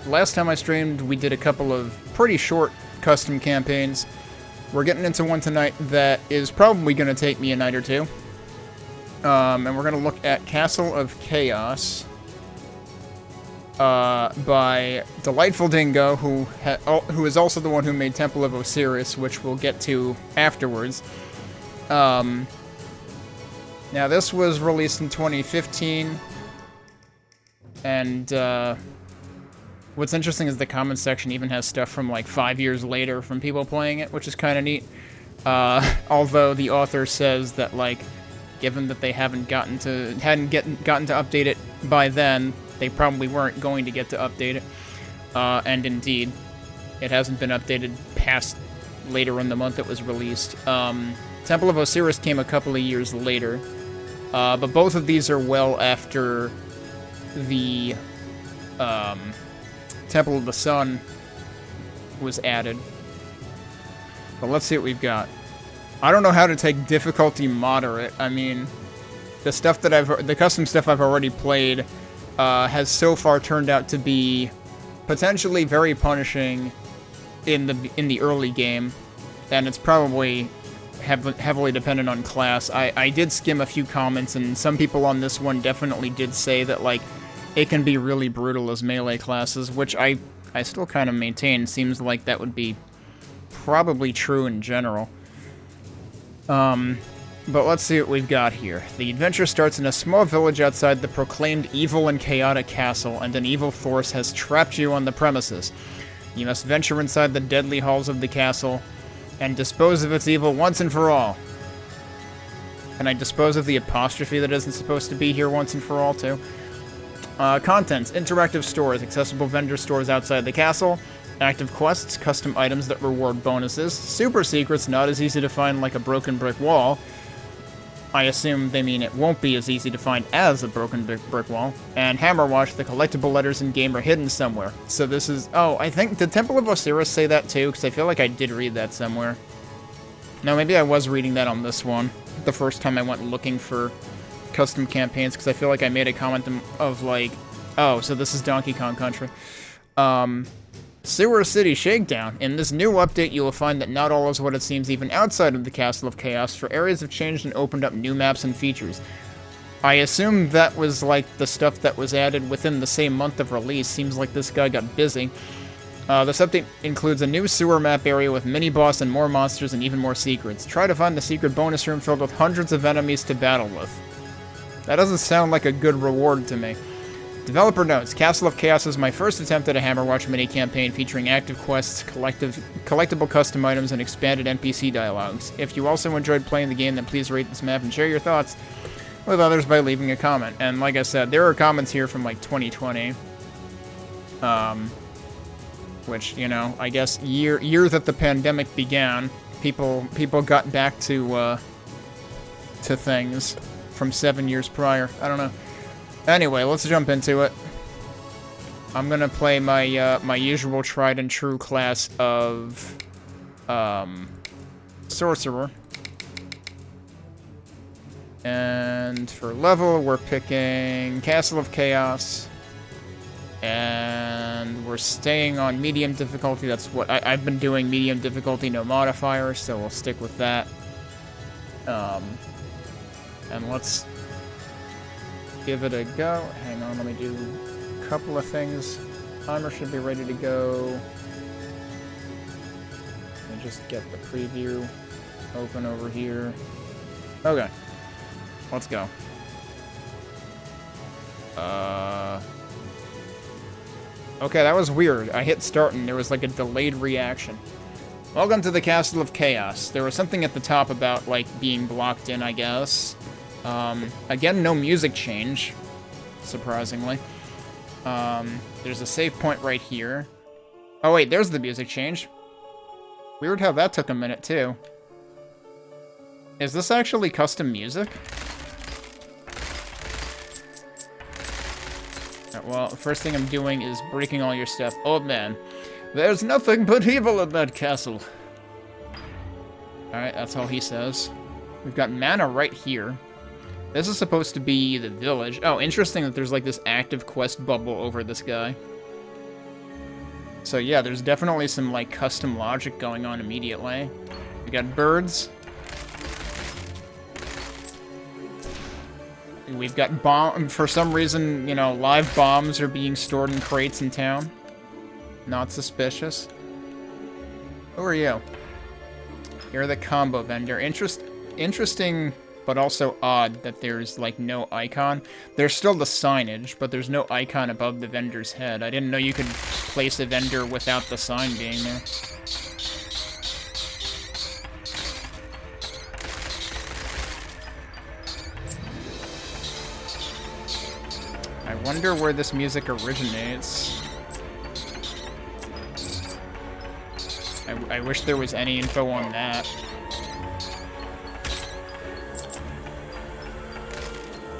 last time I streamed, we did a couple of pretty short custom campaigns. We're getting into one tonight that is probably going to take me a night or two. And we're going to look at Castle of Chaos by DelightfulDingo, who is also the one who made Temple of Osiris, which we'll get to afterwards. Now, this was released in 2015, and what's interesting is the comments section even has stuff from like 5 years later from people playing it, which is kind of neat. Although the author says that, like, given that they hadn't gotten to update it by then, they probably weren't going to get to update it. And indeed, it hasn't been updated past later in the month it was released. Temple of Osiris came a couple of years later, but both of these are well after the Temple of the Sun was added. But let's see what we've got. I don't know how to take difficulty moderate. I mean, the custom stuff I've already played has so far turned out to be potentially very punishing in the early game, and it's probably heavily dependent on class. I did skim a few comments, and some people on this one definitely did say that, like, it can be really brutal as melee classes, which I still kind of maintain seems like that would be probably true in general. But let's see what we've got here. The adventure starts in a small village outside the proclaimed evil and chaotic castle, and an evil force has trapped you on the premises. You must venture inside the deadly halls of the castle and dispose of its evil once and for all. Can I dispose of the apostrophe that isn't supposed to be here once and for all, too? Contents: interactive stores, accessible vendor stores outside the castle, active quests, custom items that reward bonuses, super secrets not as easy to find like a broken brick wall. I assume they mean it won't be as easy to find as a broken brick wall. And Hammerwatch, the collectible letters in game are hidden somewhere. So this is... Oh, I think... Did Temple of Osiris say that too? Because I feel like I did read that somewhere. No, maybe I was reading that on this one. The first time I went looking for custom campaigns, because I feel like I made a comment of like, oh, so this is Donkey Kong Country. Sewer City Shakedown. In this new update, you will find that not all is what it seems even outside of the Castle of Chaos, for areas have changed and opened up new maps and features. I assume that was like the stuff that was added within the same month of release. Seems like this guy got busy. This update includes a new sewer map area with mini-boss and more monsters and even more secrets. Try to find the secret bonus room filled with hundreds of enemies to battle with. That doesn't sound like a good reward to me. Developer notes: Castle of Chaos is my first attempt at a Hammerwatch mini-campaign featuring active quests, collectible custom items, and expanded NPC dialogues. If you also enjoyed playing the game, then please rate this map and share your thoughts with others by leaving a comment. And like I said, there are comments here from like 2020. Which, you know, I guess year that the pandemic began, people got back to things from 7 years prior. I don't know. Anyway, let's jump into it. I'm gonna play my my usual tried and true class of sorcerer. And for level, we're picking Castle of Chaos. And we're staying on medium difficulty. That's what I've been doing, medium difficulty, no modifiers, so we'll stick with that. And let's give it a go. Hang on, let me do a couple of things. Timer should be ready to go. Let me just get the preview open over here. Okay. Let's go. Okay, that was weird. I hit start and there was like a delayed reaction. Welcome to the Castle of Chaos. There was something at the top about, like, being blocked in, I guess. Again, no music change, surprisingly. There's a save point right here. Oh wait, there's the music change. Weird how that took a minute, too. Is this actually custom music? Well, first thing I'm doing is breaking all your stuff. Old man, there's nothing but evil in that castle. Alright, that's all he says. We've got mana right here. This is supposed to be the village. Oh, interesting that there's like this active quest bubble over this guy. So yeah, there's definitely some, like, custom logic going on immediately. We got birds. We've got bomb. For some reason, you know, live bombs are being stored in crates in town. Not suspicious. Who are you? You're the combo vendor. Interesting, but also odd that there's, like, no icon. There's still the signage, but there's no icon above the vendor's head. I didn't know you could place a vendor without the sign being there. I wonder where this music originates. I wish there was any info on that.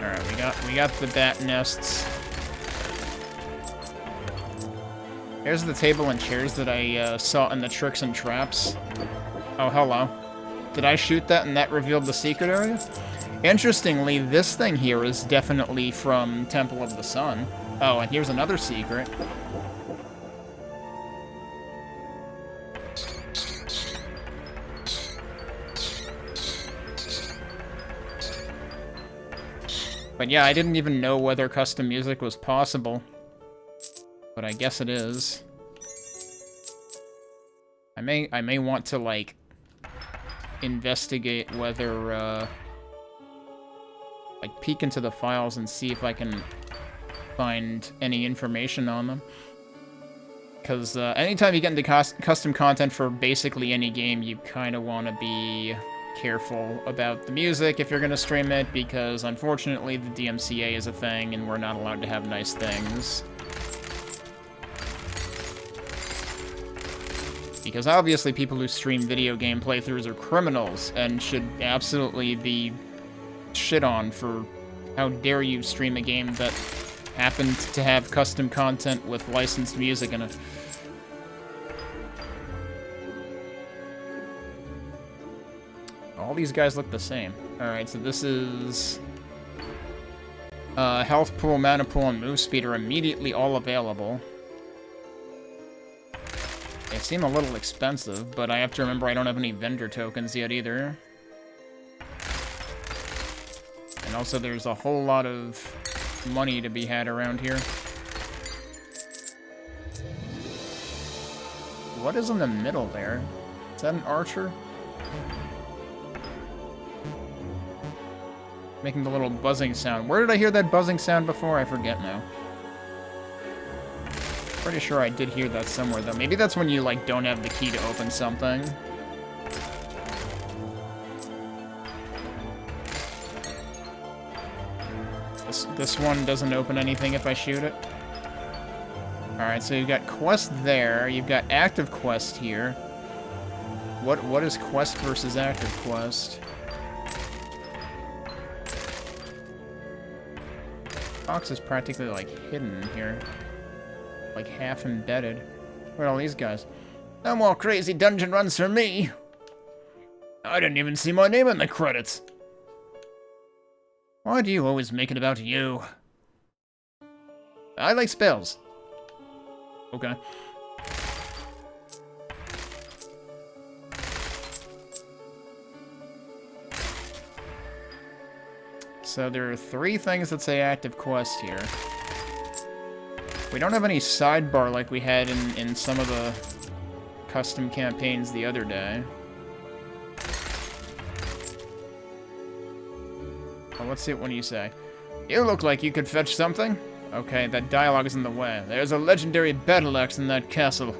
Alright, we got the bat nests. Here's the table and chairs that I saw in the tricks and traps. Oh, hello. Did I shoot that and that revealed the secret area? Interestingly, this thing here is definitely from Temple of the Sun. Oh, and here's another secret. But yeah, I didn't even know whether custom music was possible. But I guess it is. I may want to, like, investigate whether, like, peek into the files and see if I can find any information on them. Because anytime you get into custom content for basically any game, you kind of want to be careful about the music if you're going to stream it, because unfortunately the DMCA is a thing and we're not allowed to have nice things. Because obviously people who stream video game playthroughs are criminals and should absolutely be shit on for how dare you stream a game that happened to have custom content with licensed music in it. All these guys look the same. Alright, so this is... health pool, mana pool, and move speed are immediately all available. They seem a little expensive, but I have to remember I don't have any vendor tokens yet either. And also there's a whole lot of money to be had around here. What is in the middle there? Is that an archer? Making the little buzzing sound. Where did I hear that buzzing sound before? I forget now. Pretty sure I did hear that somewhere, though. Maybe that's when you, like, don't have the key to open something. This one doesn't open anything if I shoot it. Alright, so you've got quest there. You've got active quest here. What is quest versus active quest? Box is practically, like, hidden here. Like, half embedded. Where are all these guys? No more crazy dungeon runs for me! I didn't even see my name in the credits! Why do you always make it about you? I like spells. Okay. So there are 3 things that say active quest here. We don't have any sidebar like we had in some of the custom campaigns the other day. Well, let's see what you say. You look like you could fetch something. Okay, that dialogue is in the way. There's a legendary battle axe in that castle.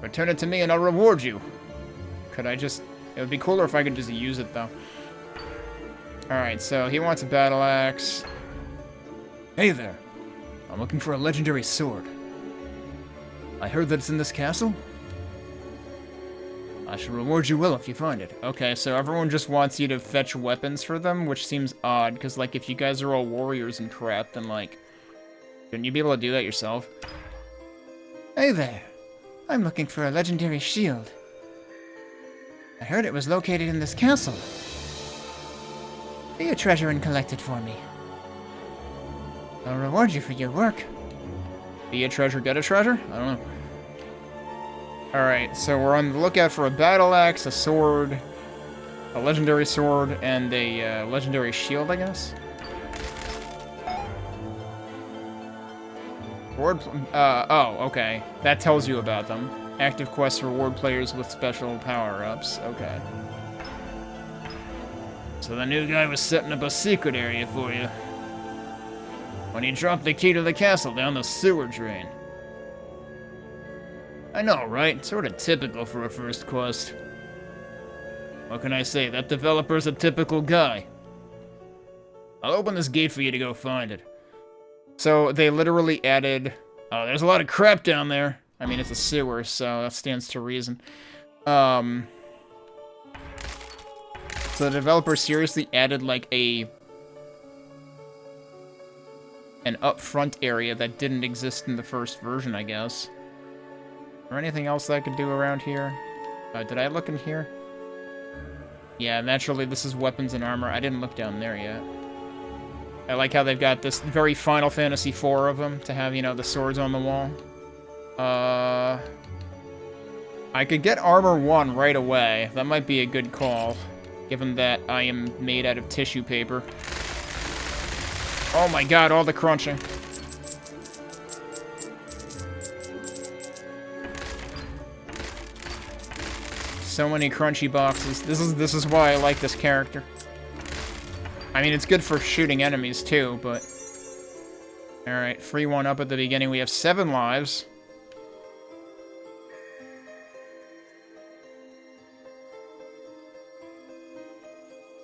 Return it to me and I'll reward you. Could I just... It would be cooler if I could just use it, though. Alright, so he wants a battle axe. Hey there. I'm looking for a legendary sword. I heard that it's in this castle. I shall reward you well if you find it. Okay, so everyone just wants you to fetch weapons for them, which seems odd, because, like, if you guys are all warriors and crap, then, like, shouldn't you be able to do that yourself? Hey there. I'm looking for a legendary shield. I heard it was located in this castle. Be a treasure and collect it for me. I'll reward you for your work. Be a treasure, get a treasure? I don't know. Alright, so we're on the lookout for a battle axe, a sword, a legendary sword, and a legendary shield, I guess? Oh, okay. That tells you about them. Active quests reward players with special power-ups. Okay. So the new guy was setting up a secret area for you. When he dropped the key to the castle down the sewer drain. I know, right? Sort of typical for a first quest. What can I say? That developer's a typical guy. I'll open this gate for you to go find it. So they literally added... Oh, there's a lot of crap down there. I mean, it's a sewer, so that stands to reason. So the developer seriously added, like, an upfront area that didn't exist in the first version, I guess. Or anything else that I could do around here? Did I look in here? Yeah, naturally, this is weapons and armor. I didn't look down there yet. I like how they've got this very Final Fantasy IV of them to have, you know, the swords on the wall. I could get armor 1 right away. That might be a good call, given that I am made out of tissue paper. Oh my god, all the crunching. So many crunchy boxes. This is why I like this character. I mean, it's good for shooting enemies too, but... Alright, free one up at the beginning. We have 7 lives.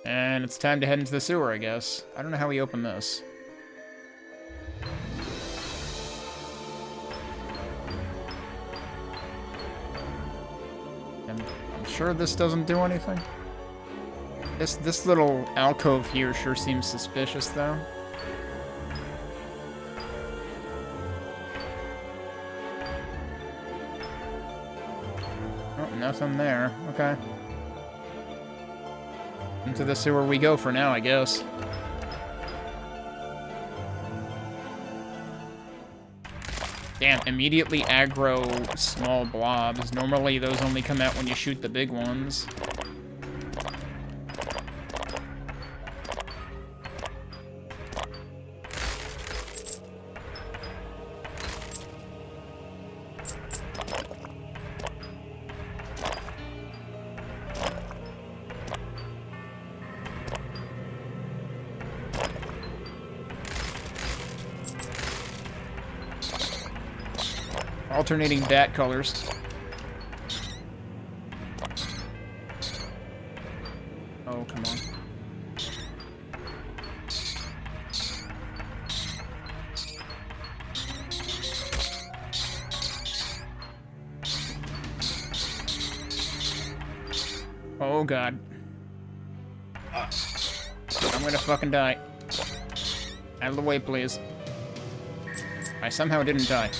And it's time to head into the sewer, I guess. I don't know how we open this. I'm sure this doesn't do anything. This little alcove here sure seems suspicious, though. Oh, nothing there. Okay. Into the sewer we go for now, I guess. Damn, immediately aggro small blobs. Normally those only come out when you shoot the big ones. Alternating bat colors. Oh, come on. Oh, God. I'm gonna fucking die. Out of the way, please. I somehow didn't die.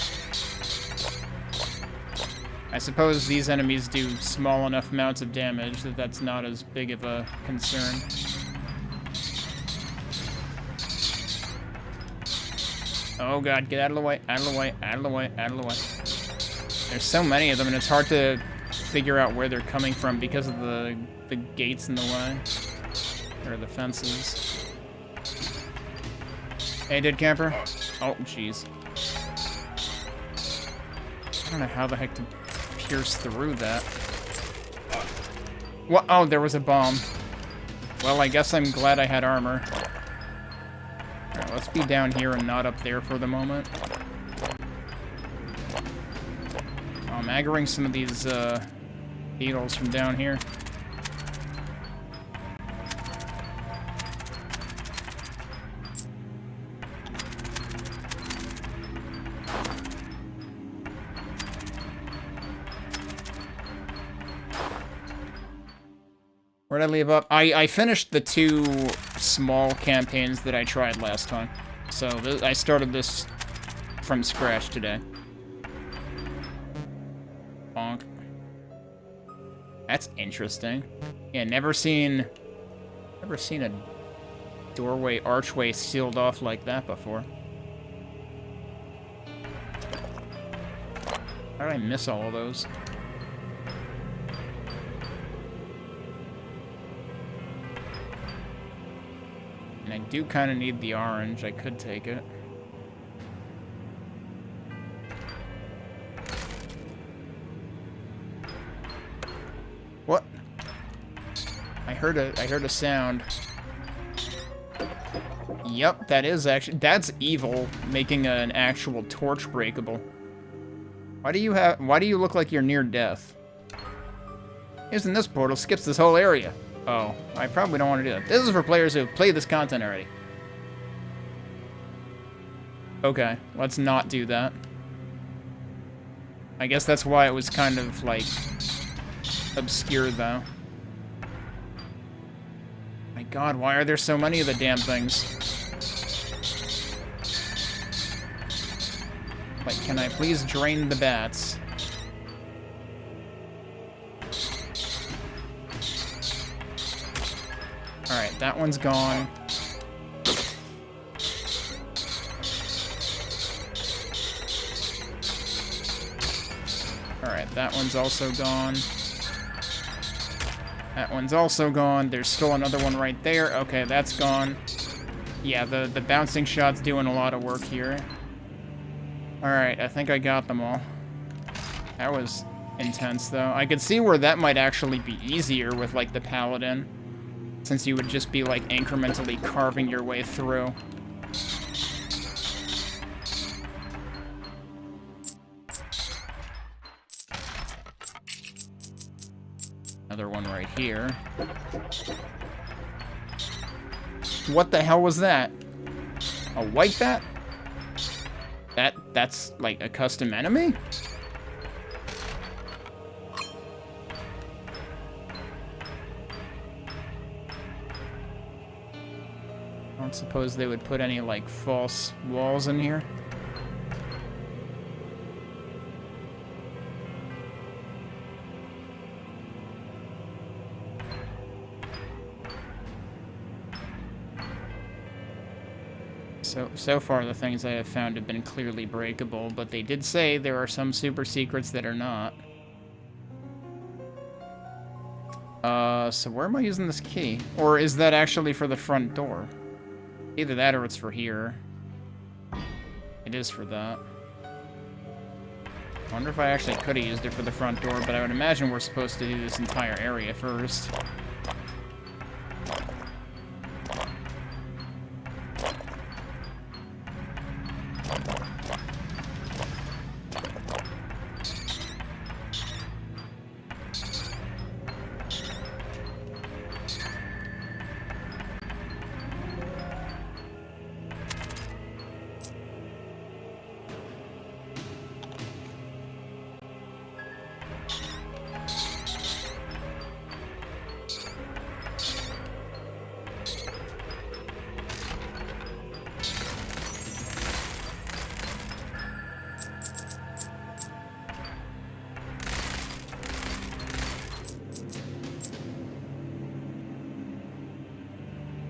I suppose these enemies do small enough amounts of damage that that's not as big of a concern. Oh god, get out of the way, out of the way, out of the way, out of the way. There's so many of them and it's hard to figure out where they're coming from because of the gates in the way. Or the fences. Hey, dead camper. Oh, jeez. I don't know how the heck to pierce through that. What? Oh, there was a bomb. Well, I guess I'm glad I had armor. Alright, let's be down here and not up there for the moment. Oh, I'm aggroing some of these beetles from down here. Where'd I leave up? I finished the 2 small campaigns that I tried last time. So I started this from scratch today. Bonk. That's interesting. Yeah, never seen a doorway, archway sealed off like that before. How did I miss all of those? do kind of need the orange. I could take it. What? I heard a sound. Yep, that's evil, making an actual torch breakable. Why do you look like you're near death? Using this portal skips this whole area. Oh, I probably don't want to do that. This is for players who have played this content already. Okay, let's not do that. I guess that's why it was kind of, like, obscure, though. My god, why are there so many of the damn things? Like, can I please drain the bats? Alright, that one's gone. Alright, that one's also gone. That one's also gone. There's still another one right there. Okay, that's gone. Yeah, the bouncing shot's doing a lot of work here. Alright, I think I got them all. That was intense, though. I could see where that might actually be easier with, like, the paladin, since you would just be, like, incrementally carving your way through. Another one right here. What the hell was that? A white bat? That's like a custom enemy? I don't suppose they would put any, like, false walls in here. So far, the things I have found have been clearly breakable, but they did say there are some super secrets that are not. So where am I using this key? Or is that actually for the front door? Either that or it's for here. It is for that. I wonder if I actually could have used it for the front door, but I would imagine we're supposed to do this entire area first.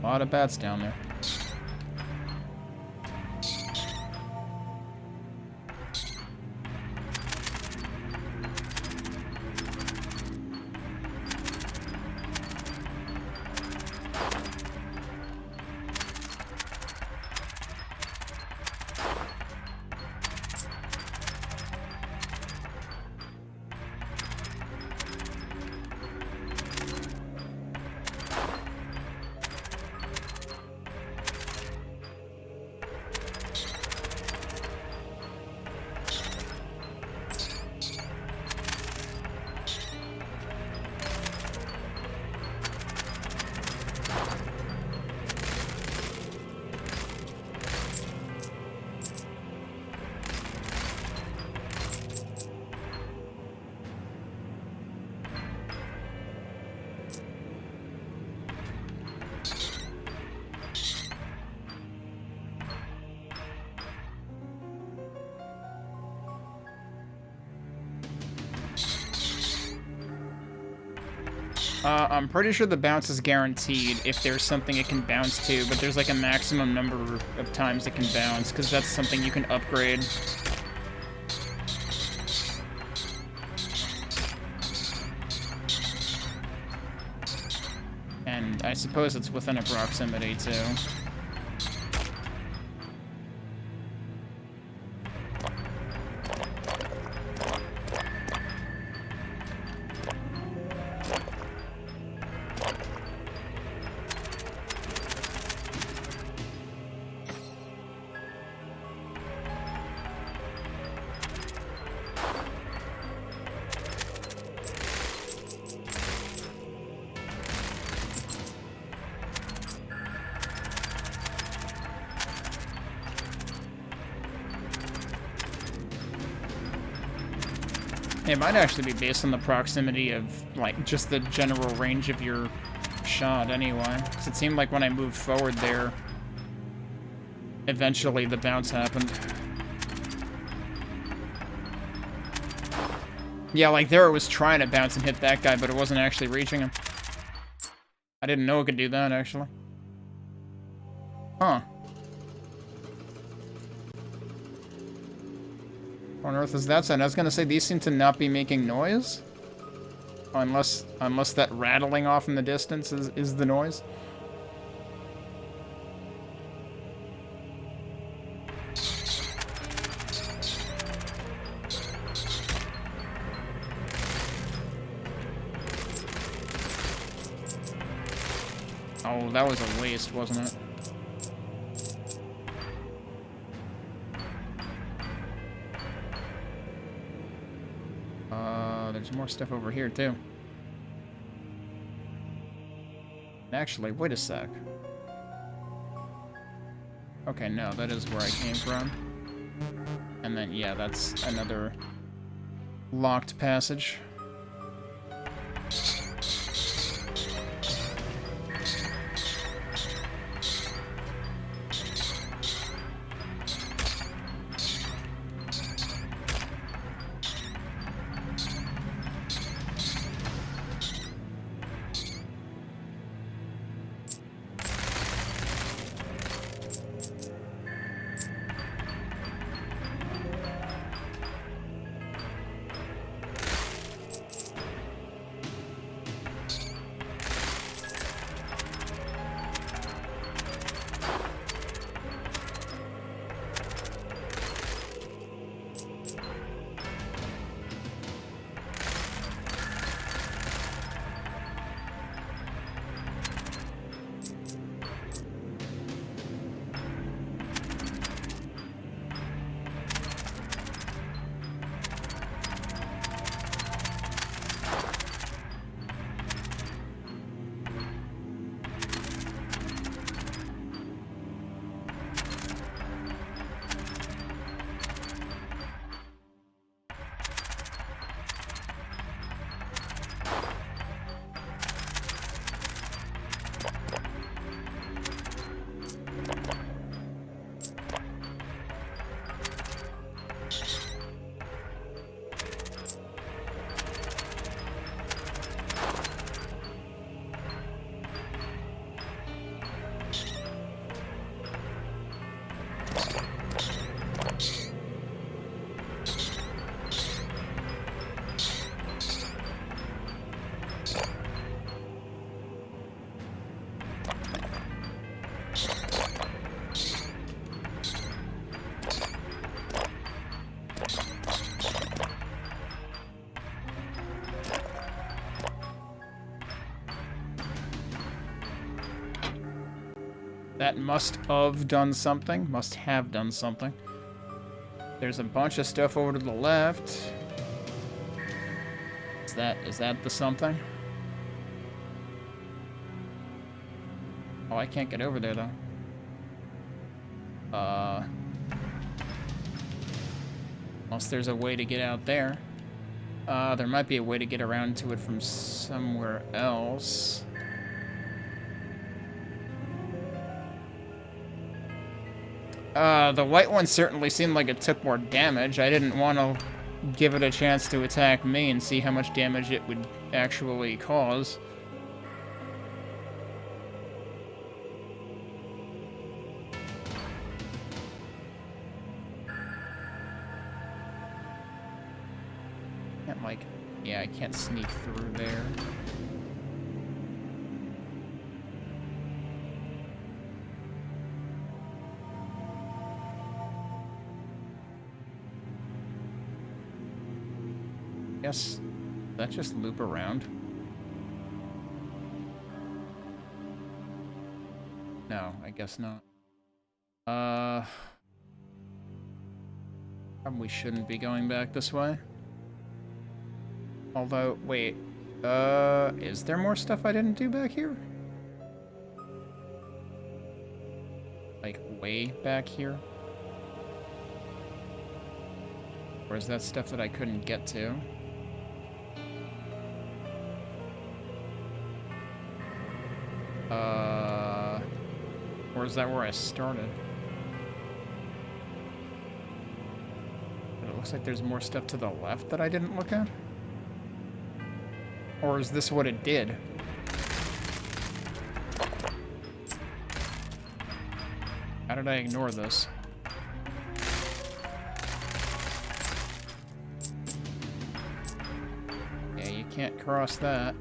A lot of bats down there. I'm pretty sure the bounce is guaranteed if there's something it can bounce to, but there's like a maximum number of times it can bounce, because that's something you can upgrade. And I suppose it's within a proximity, too. It might actually be based on the proximity of, like, just the general range of your shot anyway. 'Cause it seemed like when I moved forward there, eventually the bounce happened. Yeah, like there it was trying to bounce and hit that guy, but it wasn't actually reaching him. I didn't know it could do that, actually. Huh. What on earth is that sound? I was gonna say, these seem to not be making noise. Unless that rattling off in the distance is the noise. Oh, that was a waste, wasn't it? There's more stuff over here, too. Actually, wait a sec. Okay, no, that is where I came from. And then, yeah, that's another locked passage. That must have done something. Must have done something. There's a bunch of stuff over to the left. Is that the something? Oh, I can't get over there, though. Unless there's a way to get out there. There might be a way to get around to it from somewhere else. The white one certainly seemed like it took more damage. I didn't want to give it a chance to attack me and see how much damage it would actually cause. Can't, like... Yeah, I can't sneak through there. Guess that just loop around. No, I guess not. Probably shouldn't be going back this way. Although, wait, is there more stuff I didn't do back here? Like, way back here? Or is that stuff that I couldn't get to? is that where I started? But it looks like there's more stuff to the left that I didn't look at. Or is this what it did? How did I ignore this? Yeah, you can't cross that.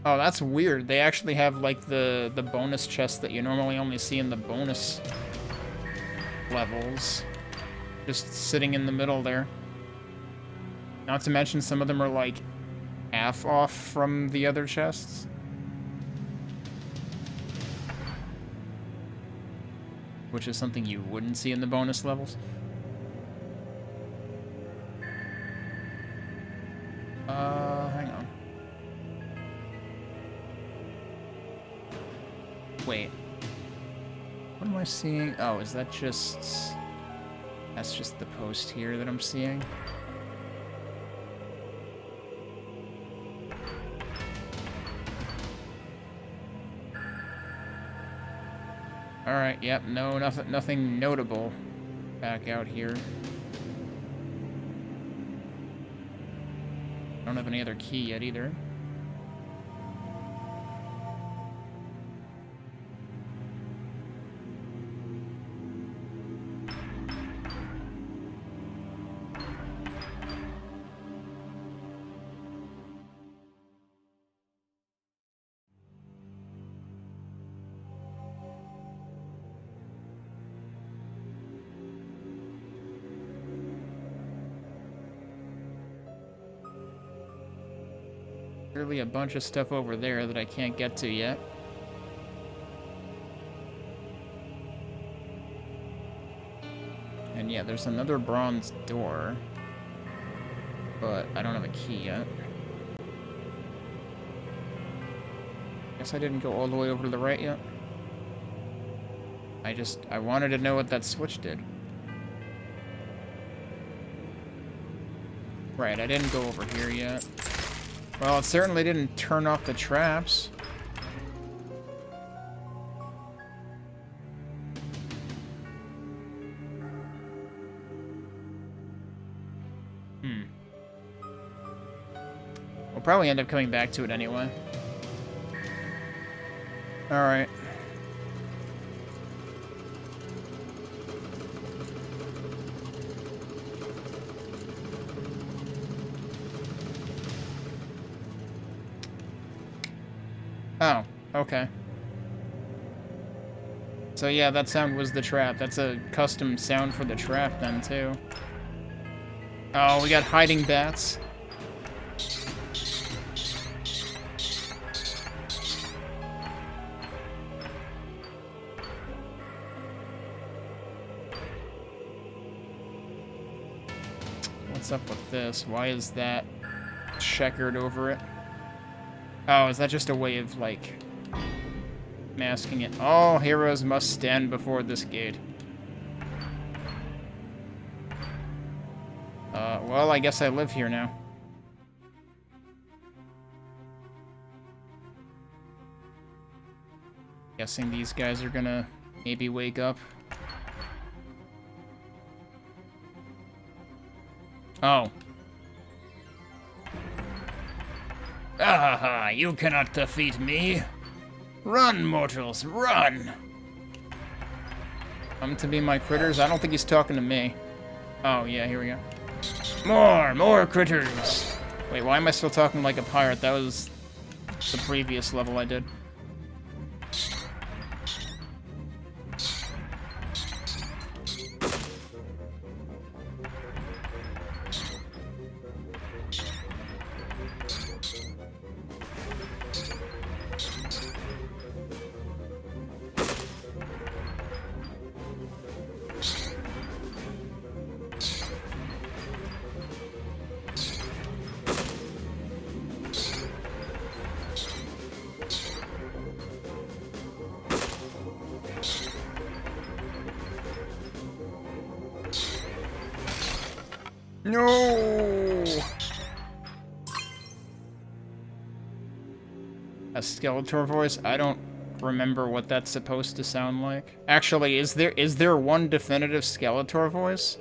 Oh, that's weird. They actually have, like, the bonus chests that you normally only see in the bonus levels. Just sitting in the middle there. Not to mention some of them are, like, half off from the other chests. Which is something you wouldn't see in the bonus levels. Hang on. Wait. What am I seeing? Oh, is that just... That's just the post here that I'm seeing. Alright, yep, no, nothing notable back out here. Don't have any other key yet either. Clearly a bunch of stuff over there that I can't get to yet. And yeah, there's another bronze door. But I don't have a key yet. Guess I didn't go all the way over to the right yet. I wanted to know what that switch did. Right, I didn't go over here yet. Well, it certainly didn't turn off the traps. We'll probably end up coming back to it anyway. Alright. Oh, okay. So yeah, that sound was the trap. That's a custom sound for the trap then, too. Oh, we got hiding bats. What's up with this? Why is that checkered over it? Oh, is that just a way of, like, masking it? All heroes must stand before this gate. Well, I guess I live here now. Guessing these guys are gonna maybe wake up. Oh. Ah, you cannot defeat me. Run, mortals, run! Come to be my critters? I don't think he's talking to me. Oh, yeah, here we go. More critters! Wait, why am I still talking like a pirate? That was the previous level I did. No! A Skeletor voice? I don't remember what that's supposed to sound like. Actually, is there one definitive Skeletor voice?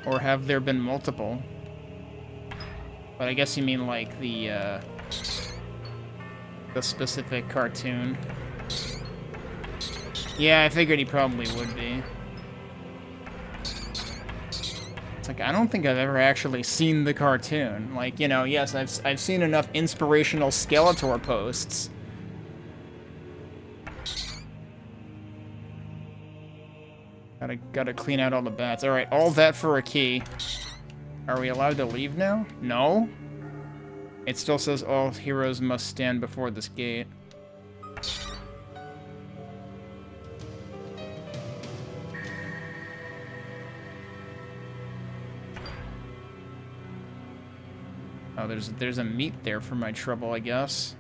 Or have there been multiple? But I guess you mean like the specific cartoon. Yeah, I figured he probably would be. It's like, I don't think I've ever actually seen the cartoon. Like, you know, yes, I've seen enough inspirational Skeletor posts. Gotta clean out all the bats. Alright, all that for a key. Are we allowed to leave now? No? It still says all heroes must stand before this gate. Oh, there's a meat there for my trouble, I guess.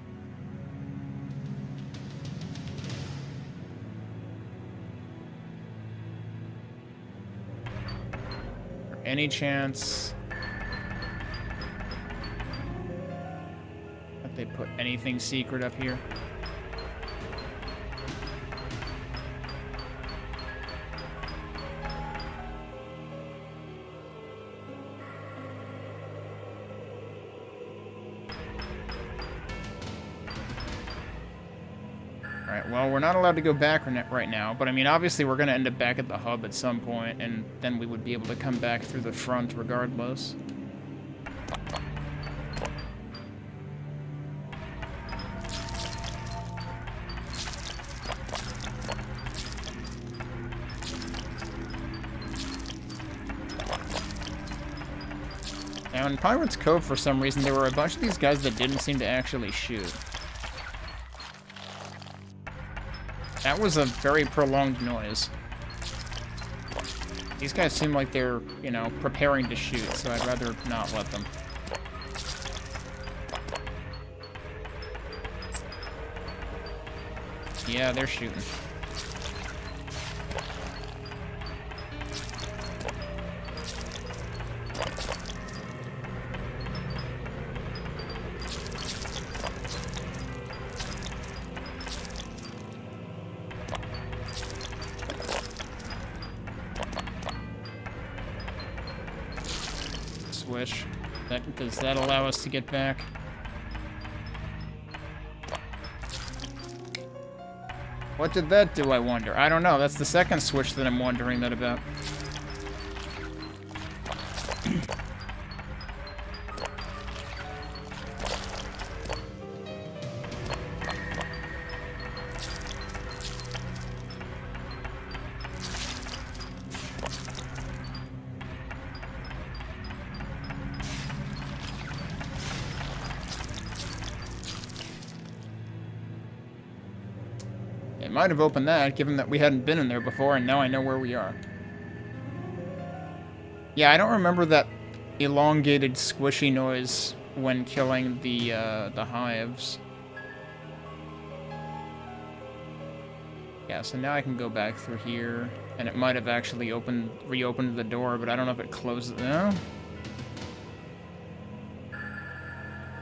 Any chance that they put anything secret up here? Alright, well, we're not allowed to go back right now, but I mean, obviously we're going to end up back at the hub at some point, and then we would be able to come back through the front regardless. Now, in Pirates Cove, for some reason, there were a bunch of these guys that didn't seem to actually shoot. That was a very prolonged noise. These guys seem like they're, you know, preparing to shoot, so I'd rather not let them. Yeah, they're shooting. Switch. Does that allow us to get back? What did that do, I wonder? I don't know. That's the second switch that I'm wondering that about. It might have opened that, given that we hadn't been in there before, and now I know where we are. Yeah, I don't remember that elongated, squishy noise when killing the hives. Yeah, so now I can go back through here, and it might have actually reopened the door, but I don't know if it closes it. No?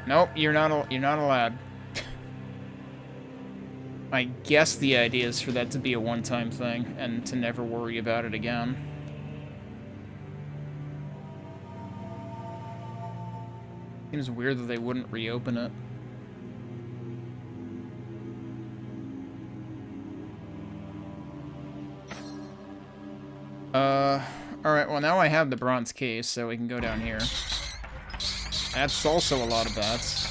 Nope, you're not allowed. I guess the idea is for that to be a one-time thing, and to never worry about it again. Seems weird that they wouldn't reopen it. Alright, well now I have the bronze case, so we can go down here. That's also a lot of bats.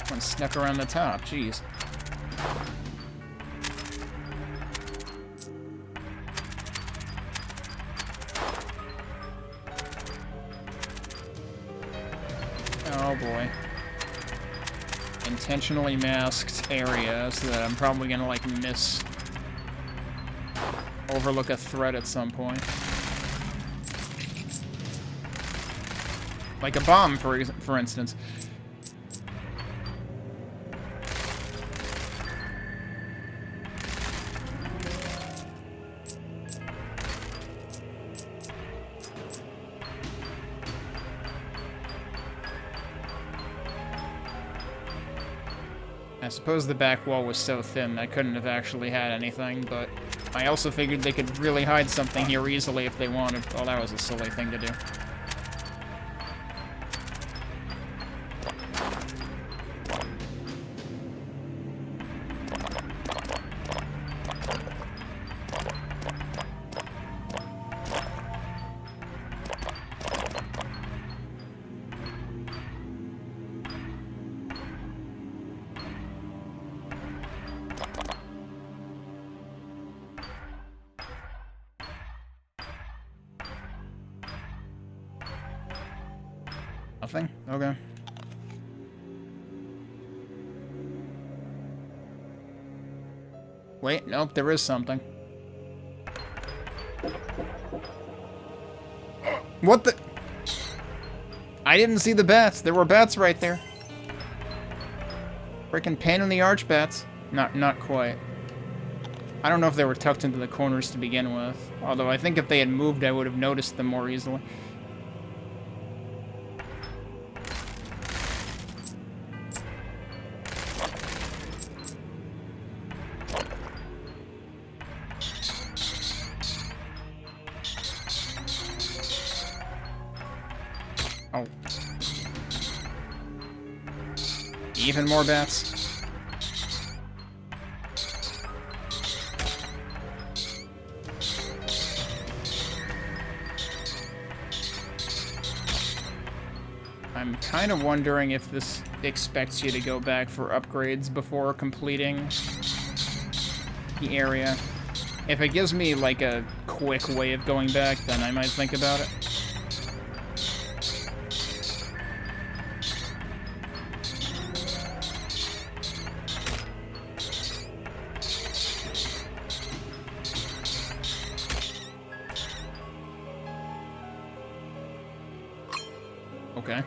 One snuck around the top, jeez. Oh boy. Intentionally masked area so that I'm probably gonna, like, overlook a threat at some point. Like a bomb, for instance. I suppose the back wall was so thin I couldn't have actually had anything, but I also figured they could really hide something here easily if they wanted. Well, that was a silly thing to do. Nothing? Okay. Wait, nope, there is something. What the? I didn't see the bats. There were bats right there. Freaking pain in the arch bats. Not quite. I don't know if they were tucked into the corners to begin with. Although I think if they had moved, I would have noticed them more easily. Oh. Even more bats. I'm kind of wondering if this expects you to go back for upgrades before completing the area. If it gives me, like, a quick way of going back, then I might think about it. Okay.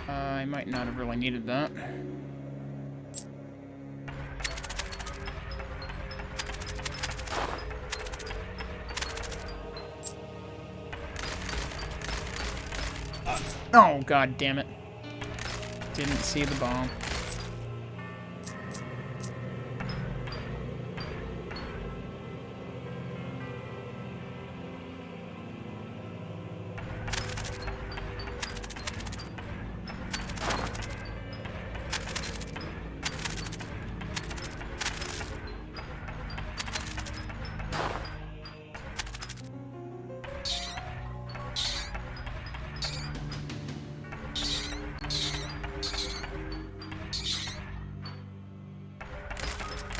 I might not have really needed that. Oh, god damn it. Didn't see the bomb.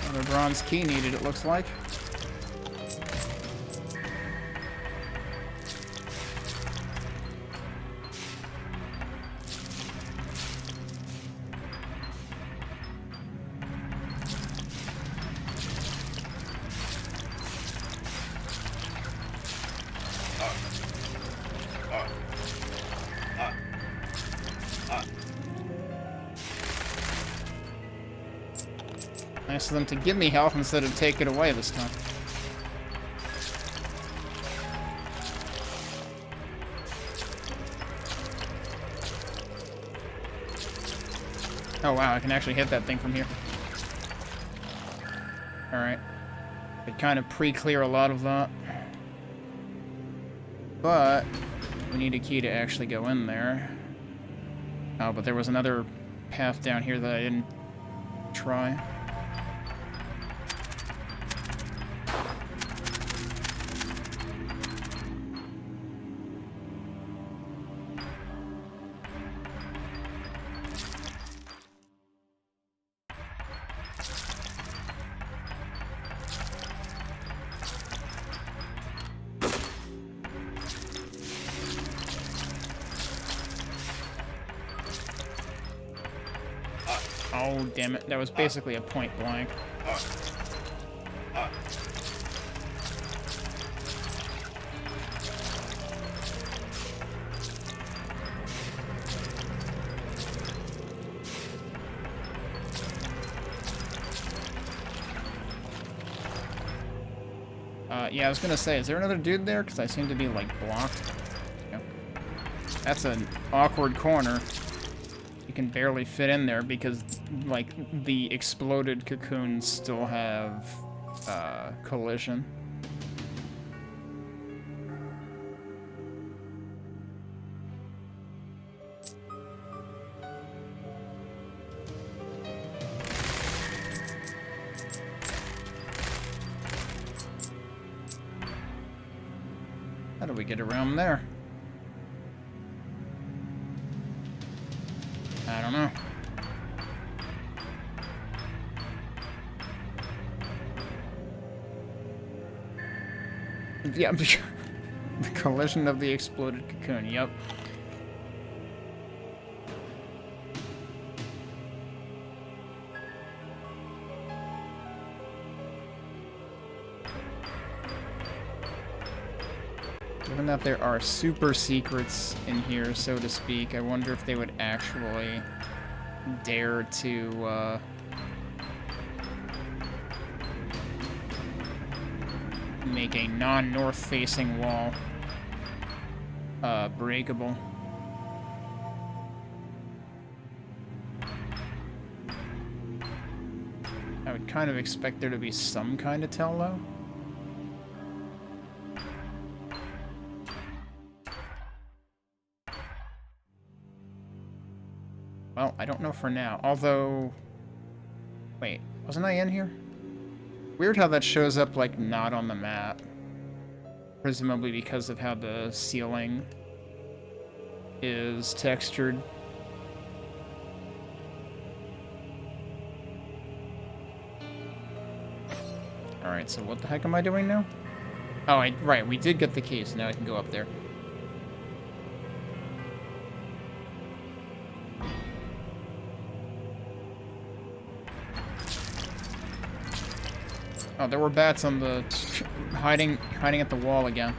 Another bronze key needed, it looks like. Nice of them to give me health instead of take it away this time. Oh wow, I can actually hit that thing from here. Alright. Could kind of pre-clear a lot of that. But we need a key to actually go in there. Oh, but there was another path down here that I didn't try. Oh, damn it. That was basically a point blank. Yeah, I was gonna say, is there another dude there? Because I seem to be, like, blocked. Yeah. That's an awkward corner. You can barely fit in there because, like, the exploded cocoons still have, collision. How do we get around there? I don't know. Yeah, the collision of the exploded cocoon, yep. Given that there are super secrets in here, so to speak, I wonder if they would actually dare to, make a non-north-facing wall, breakable. I would kind of expect there to be some kind of tell, though. Well, I don't know for now. Although... Wait, wasn't I in here? Weird how that shows up, like, not on the map. Presumably because of how the ceiling is textured. Alright, so what the heck am I doing now? Oh, right, we did get the key, so now I can go up there. Oh, there were bats on the... hiding at the wall again.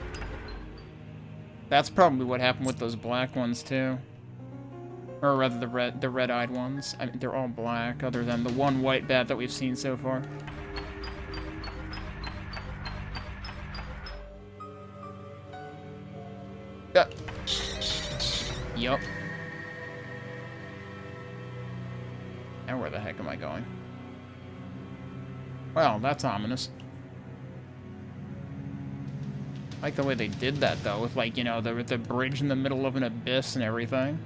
That's probably what happened with those black ones, too. Or rather, the red-eyed ones. I mean, they're all black, other than the one white bat that we've seen so far. Yup. Now where the heck am I going? Well, that's ominous. I like the way they did that, though, with, like, you know, the bridge in the middle of an abyss and everything.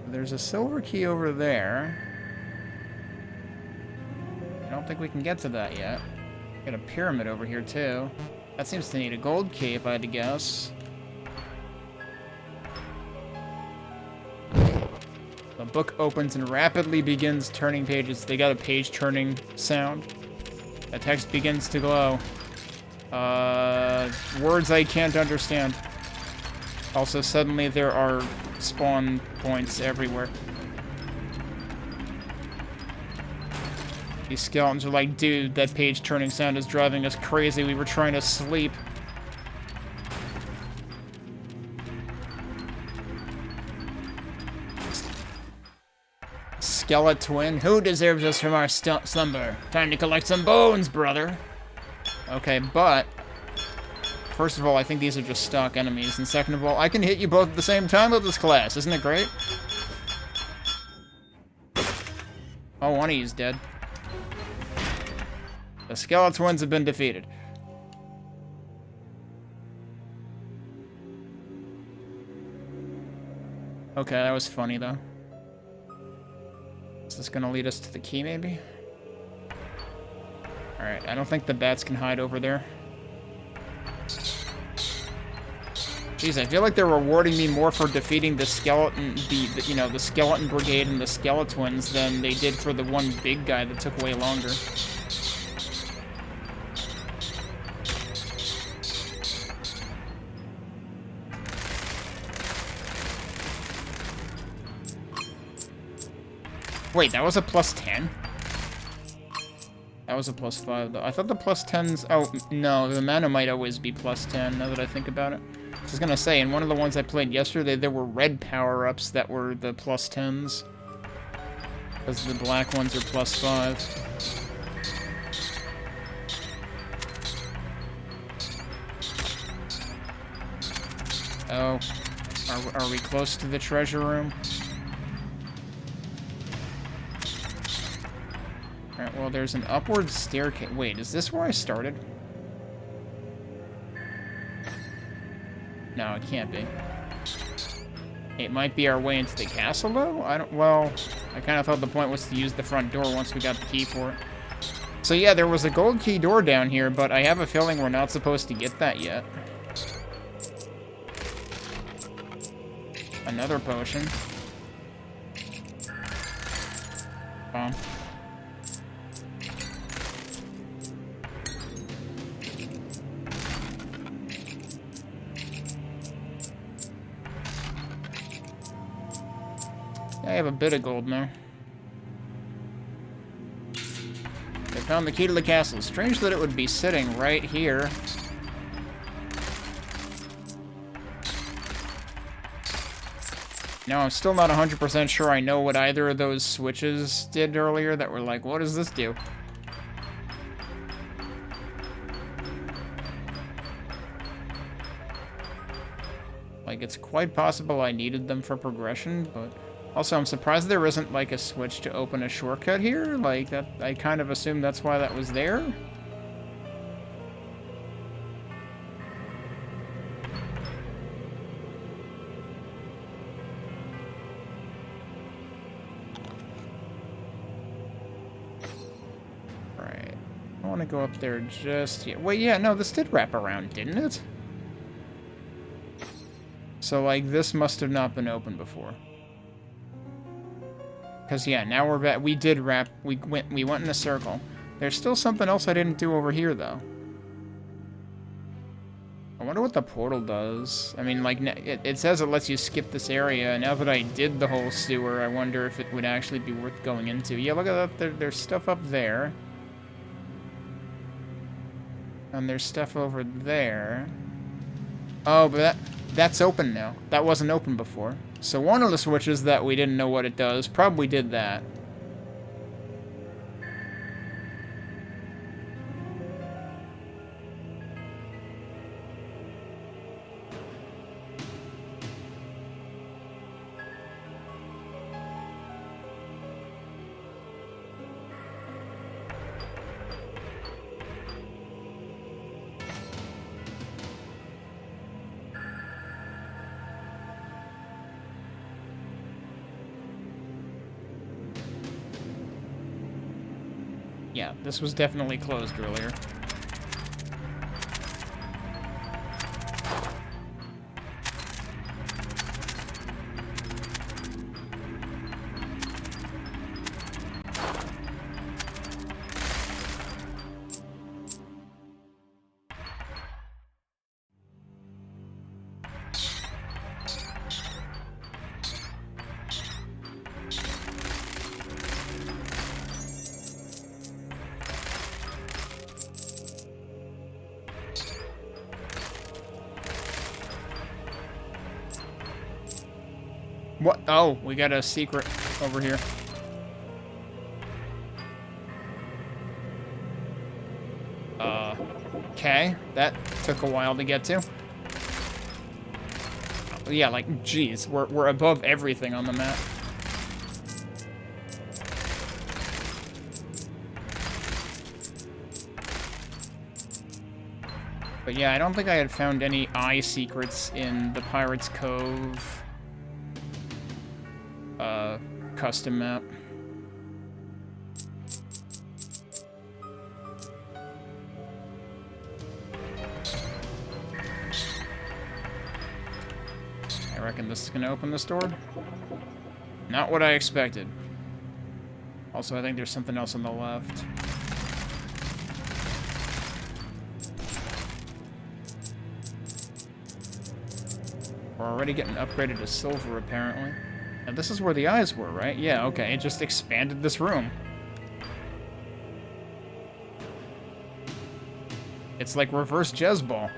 There's a silver key over there. I don't think we can get to that yet. Got a pyramid over here, too. That seems to need a gold key, if I had to guess. The book opens and rapidly begins turning pages. They got a page-turning sound. The text begins to glow. Words I can't understand. Also, suddenly there are spawn points everywhere. These skeletons are like, dude, that page-turning sound is driving us crazy. We were trying to sleep. Skeleton, who deserves us from our slumber? Time to collect some bones, brother. Okay, but... First of all, I think these are just stock enemies, and second of all, I can hit you both at the same time with this class. Isn't it great? Oh, one of you's dead. The Skeletons have been defeated. Okay, that was funny, though. Is this gonna lead us to the key, maybe? Alright, I don't think the bats can hide over there. Jeez, I feel like they're rewarding me more for defeating the skeleton, you know, the skeleton brigade and the Skeletons than they did for the one big guy that took way longer. Wait, that was a plus 10? That was a plus 5, though. I thought the plus 10s... Oh, no, the mana might always be plus 10, now that I think about it. I was gonna say, in one of the ones I played yesterday, there were red power-ups that were the plus 10s. Because the black ones are plus 5s. Oh. Are we close to the treasure room? Alright, well, there's an upward staircase. Wait, is this where I started? No, it can't be. It might be our way into the castle, though? Well, I kind of thought the point was to use the front door once we got the key for it. So yeah, there was a gold key door down here, but I have a feeling we're not supposed to get that yet. Another potion. Bomb. I have a bit of gold now. I found the key to the castle. Strange that it would be sitting right here. Now, I'm still not 100% sure I know what either of those switches did earlier that were like, what does this do? Like, it's quite possible I needed them for progression, but... Also, I'm surprised there isn't, like, a switch to open a shortcut here. Like, that, I kind of assumed that's why that was there. Right. I want to go up there just yet. Wait, yeah, no, this did wrap around, didn't it? So, like, this must have not been open before. Because, yeah, now we're back. We did wrap. We went in a circle. There's still something else I didn't do over here, though. I wonder what the portal does. I mean, like, it says it lets you skip this area. Now that I did the whole sewer, I wonder if it would actually be worth going into. Yeah, look at that. There's stuff up there. And there's stuff over there. Oh, but that's open now. That wasn't open before. So one of the switches that we didn't know what it does probably did that. Yeah, this was definitely closed earlier. What? Oh, we got a secret over here. Okay. That took a while to get to. Yeah, like, geez, we're above everything on the map. But yeah, I don't think I had found any eye secrets in the Pirate's Cove custom map. I reckon this is gonna open this door. Not what I expected. Also, I think there's something else on the left. We're already getting upgraded to silver, apparently. And this is where the eyes were, right? Yeah, okay. It just expanded this room. It's like reverse Jezball.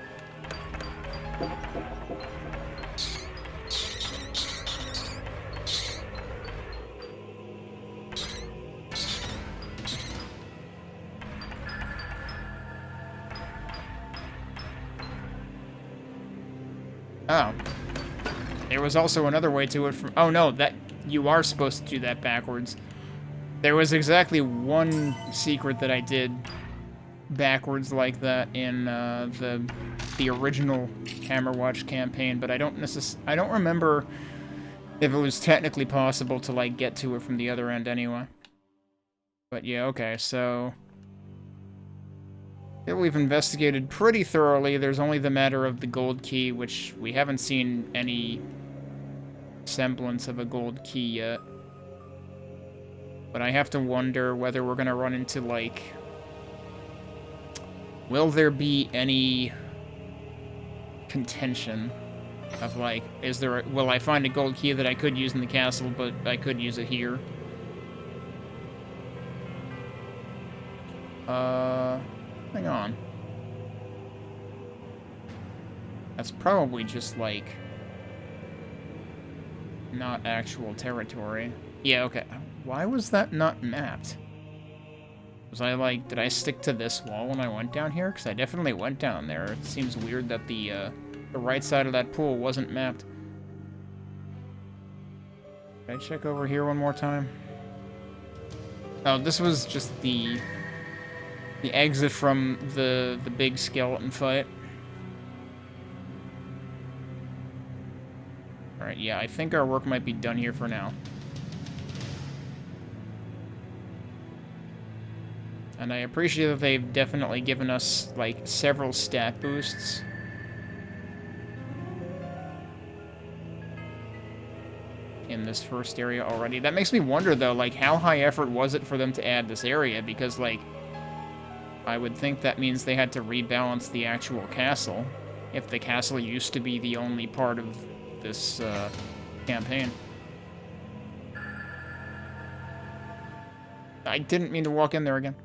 Oh. There was also another way to it from... Oh, no, that... You are supposed to do that backwards. There was exactly one secret that I did backwards like that in the original Hammerwatch campaign, but I don't remember if it was technically possible to, like, get to it from the other end anyway. But yeah, okay, so... Yeah, we've investigated pretty thoroughly. There's only the matter of the gold key, which we haven't seen any semblance of a gold key yet. But I have to wonder whether we're gonna run into, like... Will there be any contention of, like, will I find a gold key that I could use in the castle, but I could use it here? Hang on. That's probably just, like, not actual territory. Yeah, okay. Why was that not mapped? Was I, like, did I stick to this wall when I went down here? Because I definitely went down there. It seems weird that the right side of that pool wasn't mapped. Can I check over here one more time? Oh, this was just the exit from the big skeleton fight. Alright, yeah, I think our work might be done here for now. And I appreciate that they've definitely given us, like, several stat boosts. In this first area already. That makes me wonder, though, like, how high effort was it for them to add this area? Because, like, I would think that means they had to rebalance the actual castle, if the castle used to be the only part of this campaign. I didn't mean to walk in there again.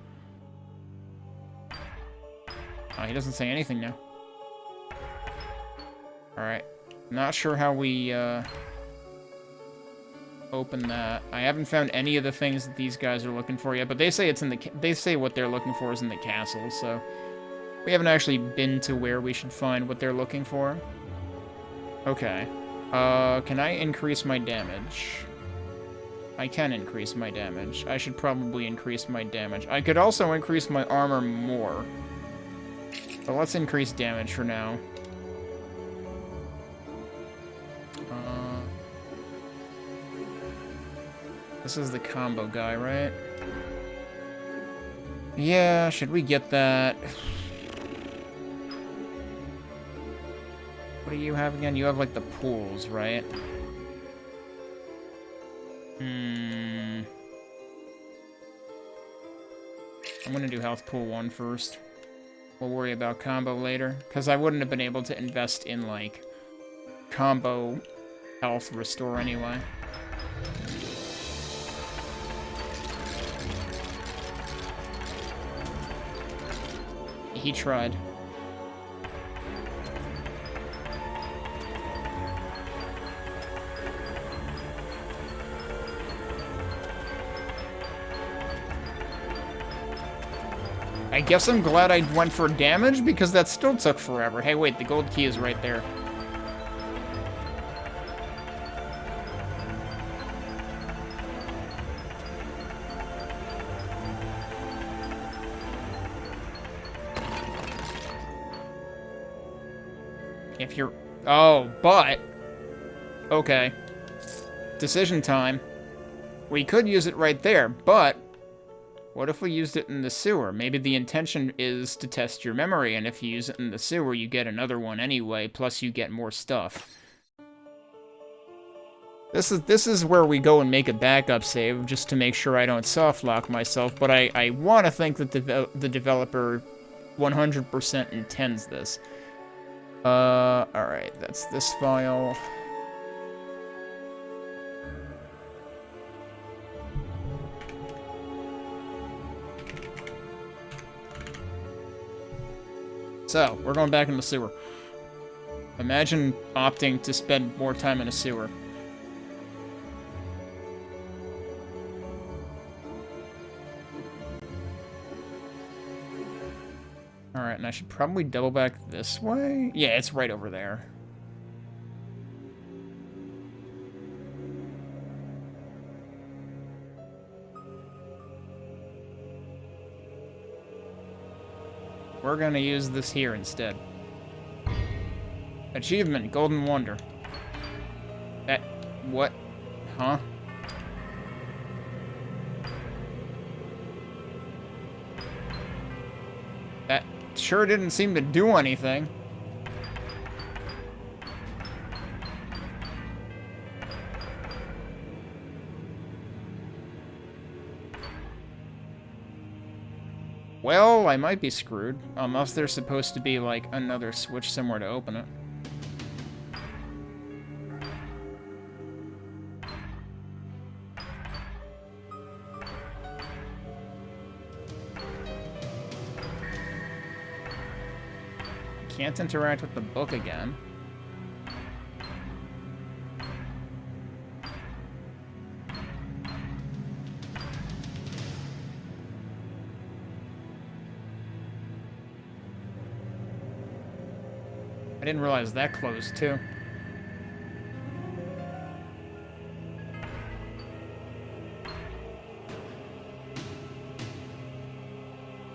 Oh, he doesn't say anything now. Alright. Not sure how we open that. I haven't found any of the things that these guys are looking for yet, but they say it's in the they say what they're looking for is in the castle, so we haven't actually been to where we should find what they're looking for. Okay. Can I increase my damage? I can increase my damage. I should probably increase my damage. I could also increase my armor more. But let's increase damage for now. This is the combo guy, right? Yeah, should we get that? What do you have again? You have, like, the pools, right? I'm gonna do health pool 1 first. We'll worry about combo later. Because I wouldn't have been able to invest in, like, combo health restore anyway. He tried. I guess I'm glad I went for damage, because that still took forever. Hey, wait, the gold key is right there. If you're... Oh, but... Okay. Decision time. We could use it right there, but... What if we used it in the sewer? Maybe the intention is to test your memory, and if you use it in the sewer, you get another one anyway, plus you get more stuff. This is where we go and make a backup save, just to make sure I don't softlock myself, but I want to think that the developer 100% intends this. Alright, that's this file. So, we're going back in the sewer. Imagine opting to spend more time in a sewer. Alright, and I should probably double back this way? Yeah, it's right over there. We're gonna use this here instead. Achievement, Golden Wonder. That... what? Huh? That sure didn't seem to do anything. Well, I might be screwed, unless there's supposed to be, like, another switch somewhere to open it. Can't interact with the book again. I didn't realize that closed, too.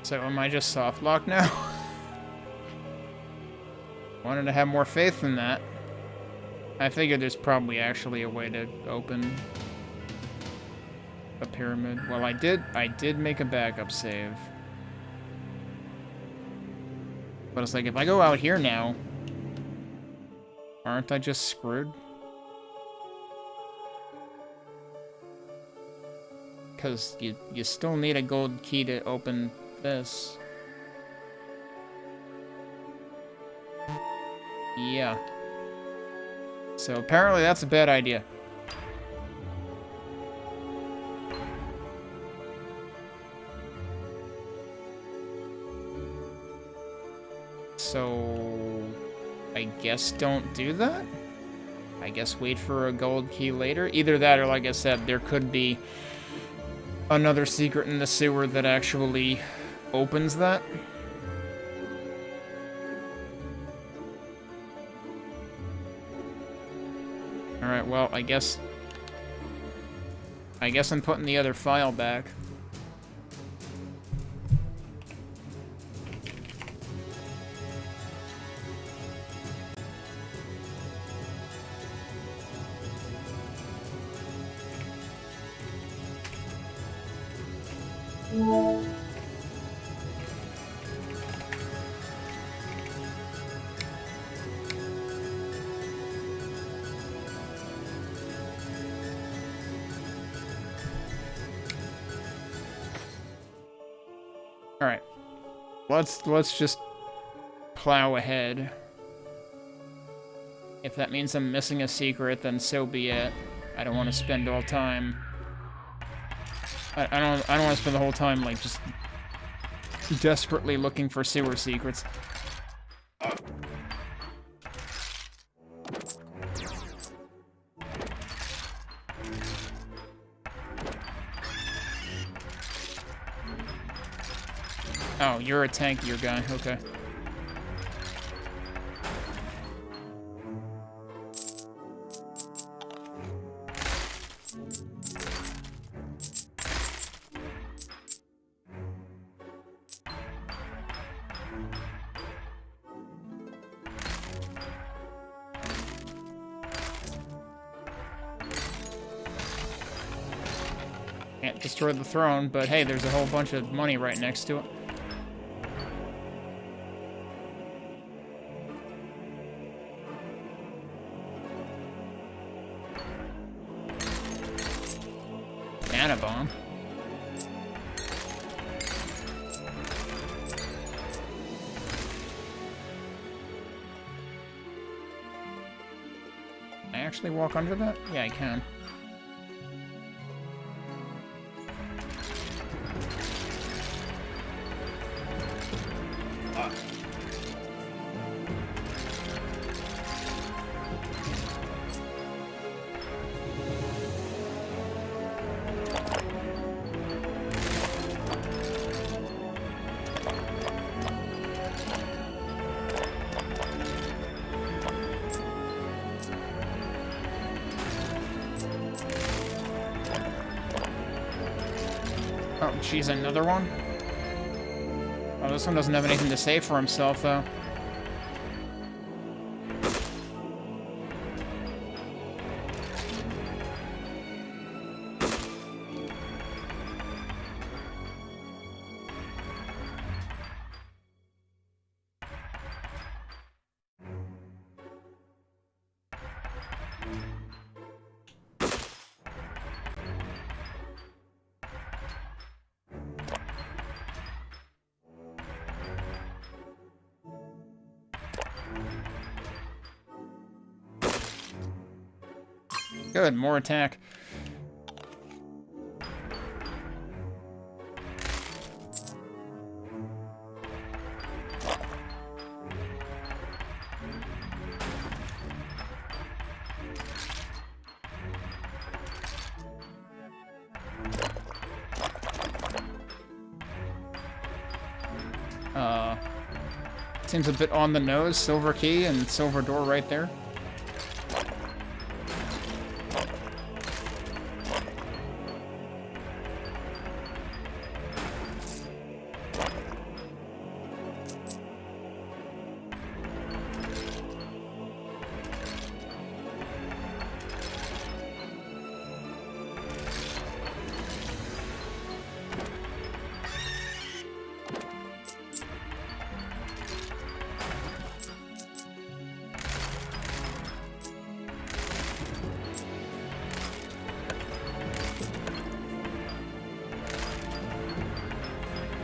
So am I just soft locked now? Wanted to have more faith in that. I figured there's probably actually a way to open a pyramid. Well, I did make a backup save. But it's like, if I go out here now, aren't I just screwed? Because you still need a gold key to open this. Yeah. So apparently that's a bad idea. So I guess don't do that? I guess wait for a gold key later? Either that or, like I said, there could be another secret in the sewer that actually opens that. Alright, well, I guess I'm putting the other file back. Alright. Let's just plow ahead. If that means I'm missing a secret, then so be it. I don't want to spend all time... I don't want to spend the whole time, like, just desperately looking for sewer secrets. Oh, you're a tankier guy, okay. Can't destroy the throne, but hey, there's a whole bunch of money right next to it. Mana bomb. Can I actually walk under that? Yeah, I can. Oh, geez, another one? Oh, this one doesn't have anything to say for himself, though. Good, more attack. Seems a bit on the nose. Silver key and silver door right there.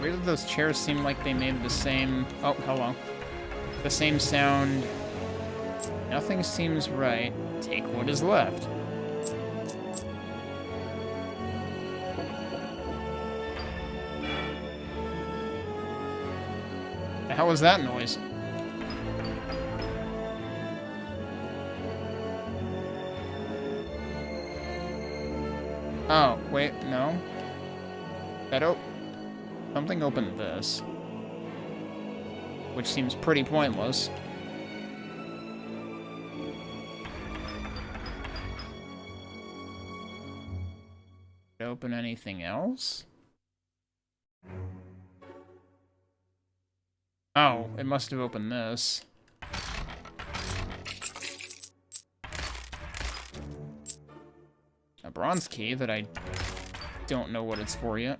Weird that those chairs seem like they made the same... Oh, hello. The same sound. Nothing seems right. Take what is left. The hell was that noise? Oh, wait, no. Something opened this. Which seems pretty pointless. Did it open anything else? Oh, it must have opened this. A bronze key that I don't know what it's for yet.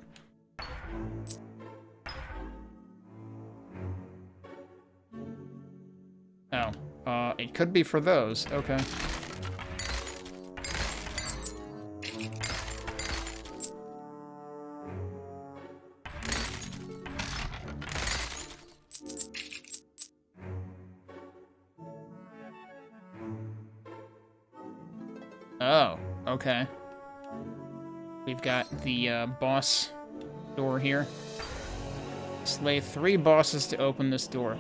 Oh, it could be for those. Okay. Oh, okay. We've got the boss door here. Slay 3 bosses to open this door.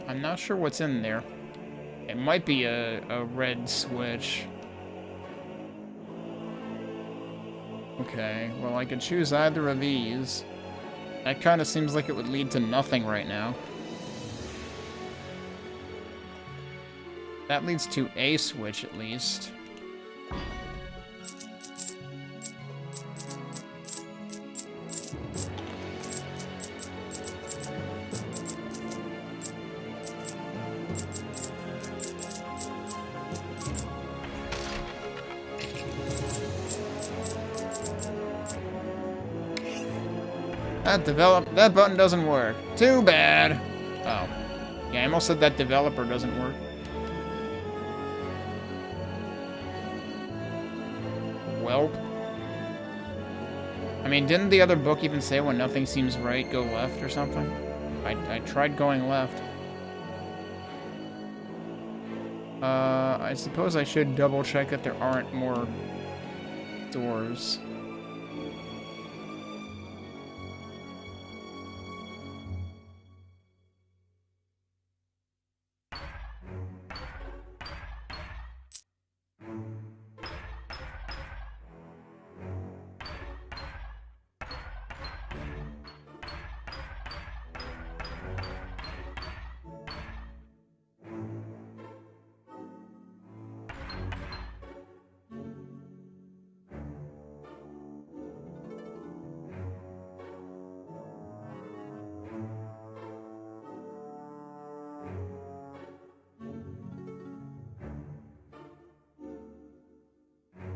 I'm not sure what's in there. It might be a red switch. Okay, well I could choose either of these. That kind of seems like it would lead to nothing right now. That leads to a switch at least. That button doesn't work. Too bad. Oh. Yeah, I almost said that developer doesn't work. Welp. I mean, didn't the other book even say when nothing seems right, go left or something? I tried going left. I suppose I should double check that there aren't more doors.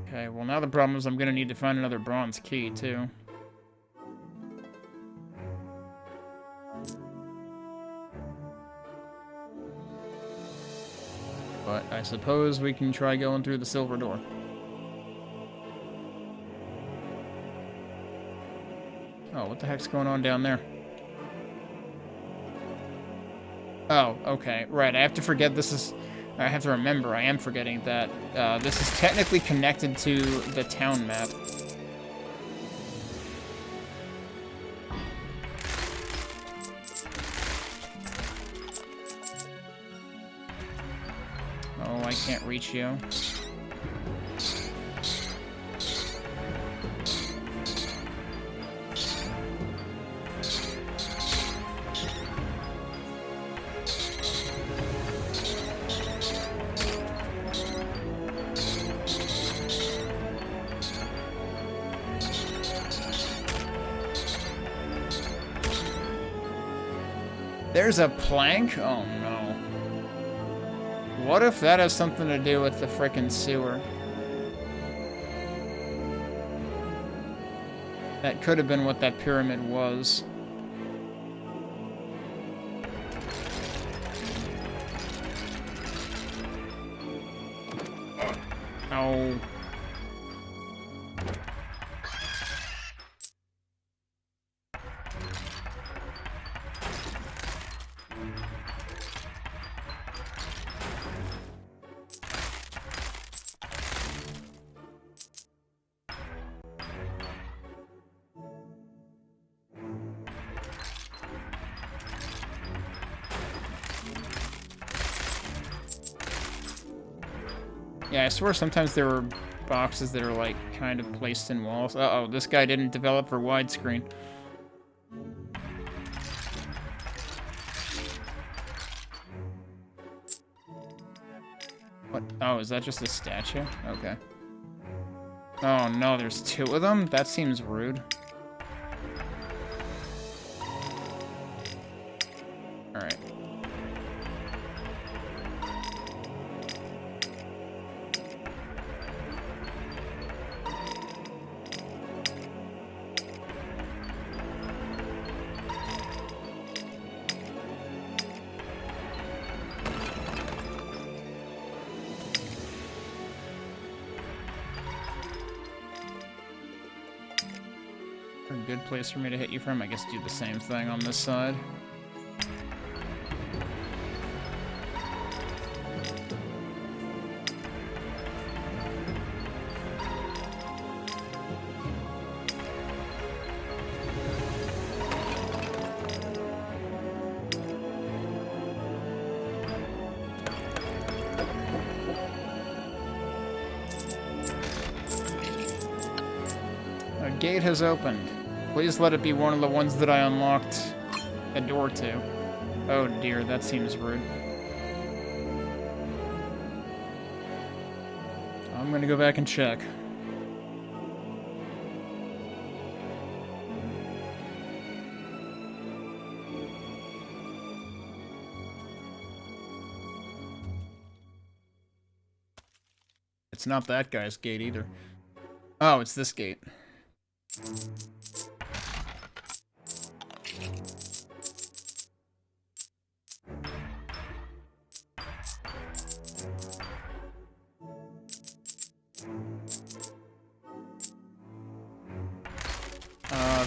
Okay, well now the problem is I'm gonna need to find another bronze key, too. But I suppose we can try going through the silver door. Oh, what the heck's going on down there? Oh, okay. Right, I have to forget this is... I have to remember, I am forgetting that this is technically connected to the town map. Oh, I can't reach you. There's a plank? Oh no. What if that has something to do with the frickin' sewer? That could have been what that pyramid was. Oh. Yeah, I swear sometimes there were boxes that are, like, kind of placed in walls. Uh-oh, this guy didn't develop for widescreen. What? Oh, is that just a statue? Okay. Oh no, there's two of them? That seems rude. Alright. A good place for me to hit you from. I guess do the same thing on this side. A gate has opened. Please let it be one of the ones that I unlocked a door to. Oh dear, that seems rude. I'm gonna go back and check. It's not that guy's gate either. Oh, it's this gate.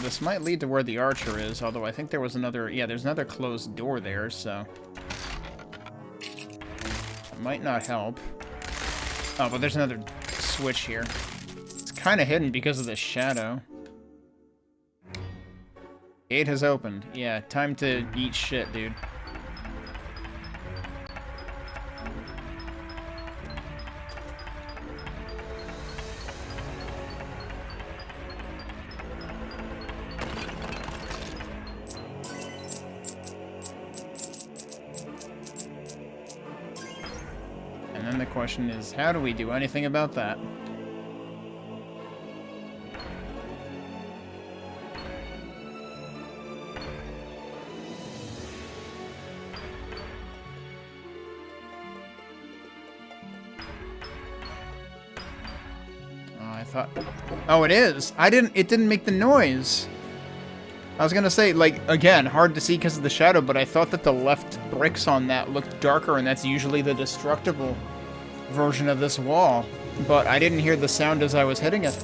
This might lead to where the archer is, although I think there was another... Yeah, there's another closed door there, so... It might not help. Oh, but there's another switch here. It's kind of hidden because of the shadow. Gate has opened. Yeah, time to eat shit, dude. And then the question is, how do we do anything about that? Oh, it is. It didn't make the noise. I was gonna say, like, again, hard to see because of the shadow, but I thought that the left bricks on that looked darker, and that's usually the destructible version of this wall. But I didn't hear the sound as I was hitting it.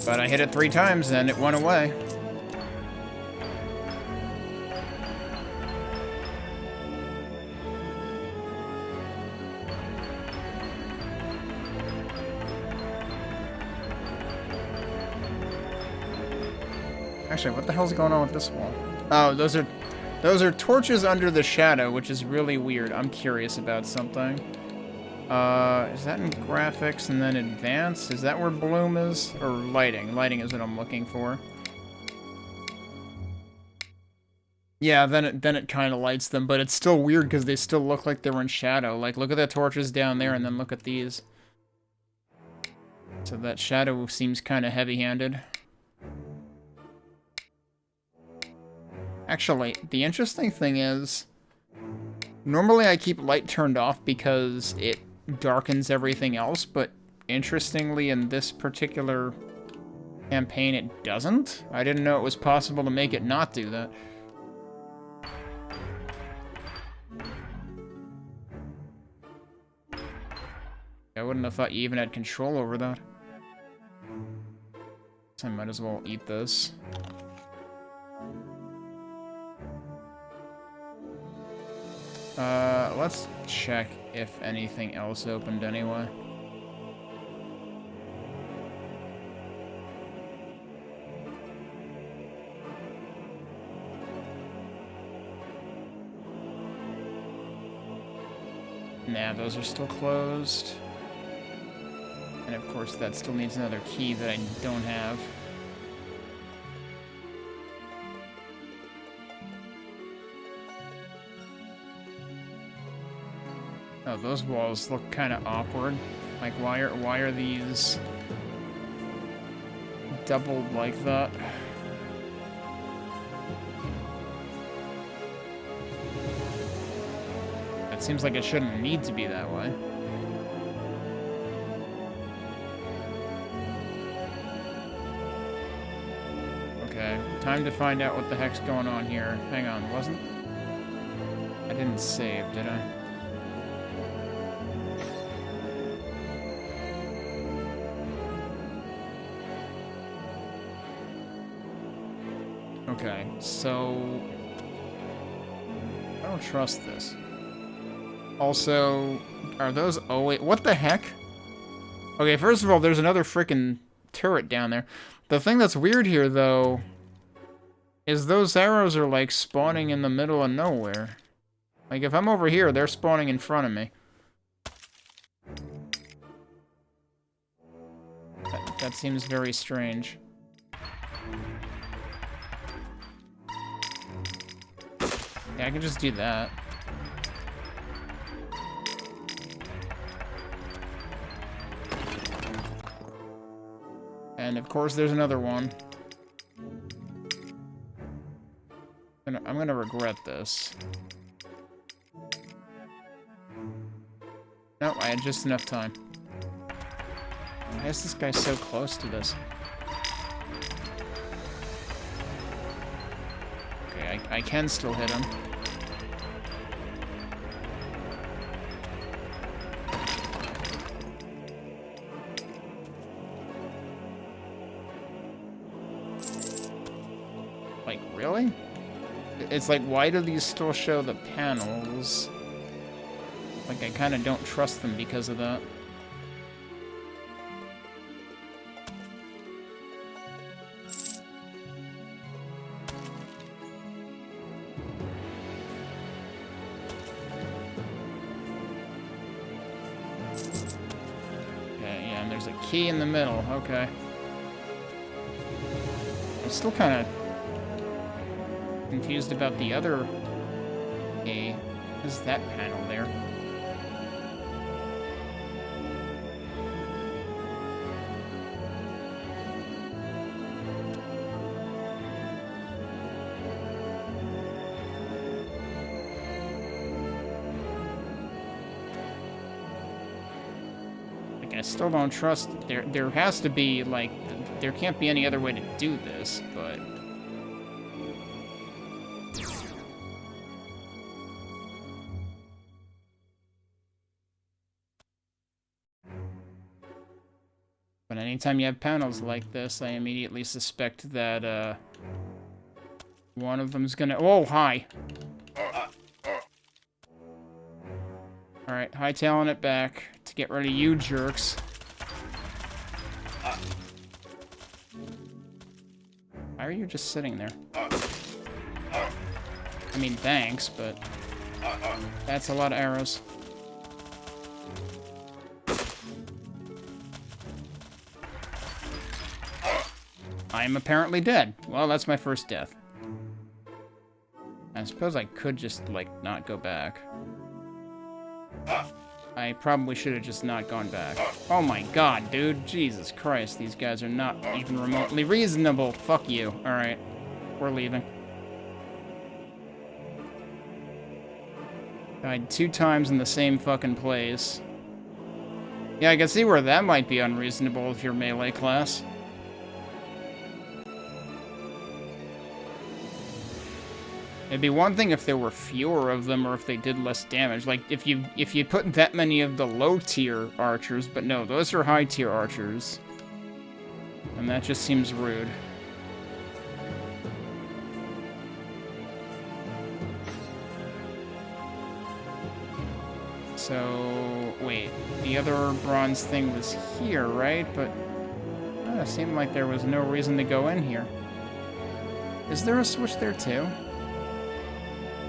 But I hit it 3 times, and it went away. Actually, what the hell's going on with this wall? Oh, those are torches under the shadow, which is really weird. I'm curious about something. Is that in graphics and then advanced? Is that where bloom is? Or lighting? Lighting is what I'm looking for. Yeah, then it kind of lights them, but it's still weird because they still look like they were in shadow. Like, look at the torches down there, and then look at these. So that shadow seems kind of heavy-handed. Actually, the interesting thing is, normally I keep light turned off because it darkens everything else, but interestingly in this particular campaign it doesn't. I didn't know it was possible to make it not do that. I wouldn't have thought you even had control over that. So I might as well eat this. Let's check if anything else opened anyway. Nah, those are still closed. And of course that still needs another key that I don't have. Oh, those walls look kind of awkward. Like, why are these doubled like that? It seems like it shouldn't need to be that way. Okay, time to find out what the heck's going on here. Hang on, I didn't save, did I? Okay, so I don't trust this. Also, are those... Oh, wait, what the heck? Okay, first of all, there's another frickin' turret down there. The thing that's weird here, though, is those arrows are, like, spawning in the middle of nowhere. Like, if I'm over here, they're spawning in front of me. That seems very strange. Yeah, I can just do that. And of course there's another one. I'm gonna regret this. No, I had just enough time. Why is this guy so close to this? Okay, I can still hit him. Really? It's like, why do these still show the panels? Like, I kind of don't trust them because of that. Okay, yeah, and there's a key in the middle. Okay. I'm still kind of confused about the other key. What is that panel there? I still don't trust. There has to be, like, there can't be any other way to do this, but... But anytime you have panels like this, I immediately suspect that, one of them's gonna... Oh, hi! Alright, hightailing it back to get rid of you jerks. Why are you just sitting there? I mean, thanks, but... That's a lot of arrows. I am apparently dead. Well, that's my first death. I suppose I could just, like, not go back. I probably should have just not gone back. Oh my god, dude. Jesus Christ, these guys are not even remotely reasonable. Fuck you. Alright. We're leaving. Died 2 times in the same fucking place. Yeah, I can see where that might be unreasonable if you're melee class. It'd be one thing if there were fewer of them or if they did less damage. Like, if you put that many of the low-tier archers, but no, those are high-tier archers. And that just seems rude. So, wait, the other bronze thing was here, right? But it seemed like there was no reason to go in here. Is there a switch there too?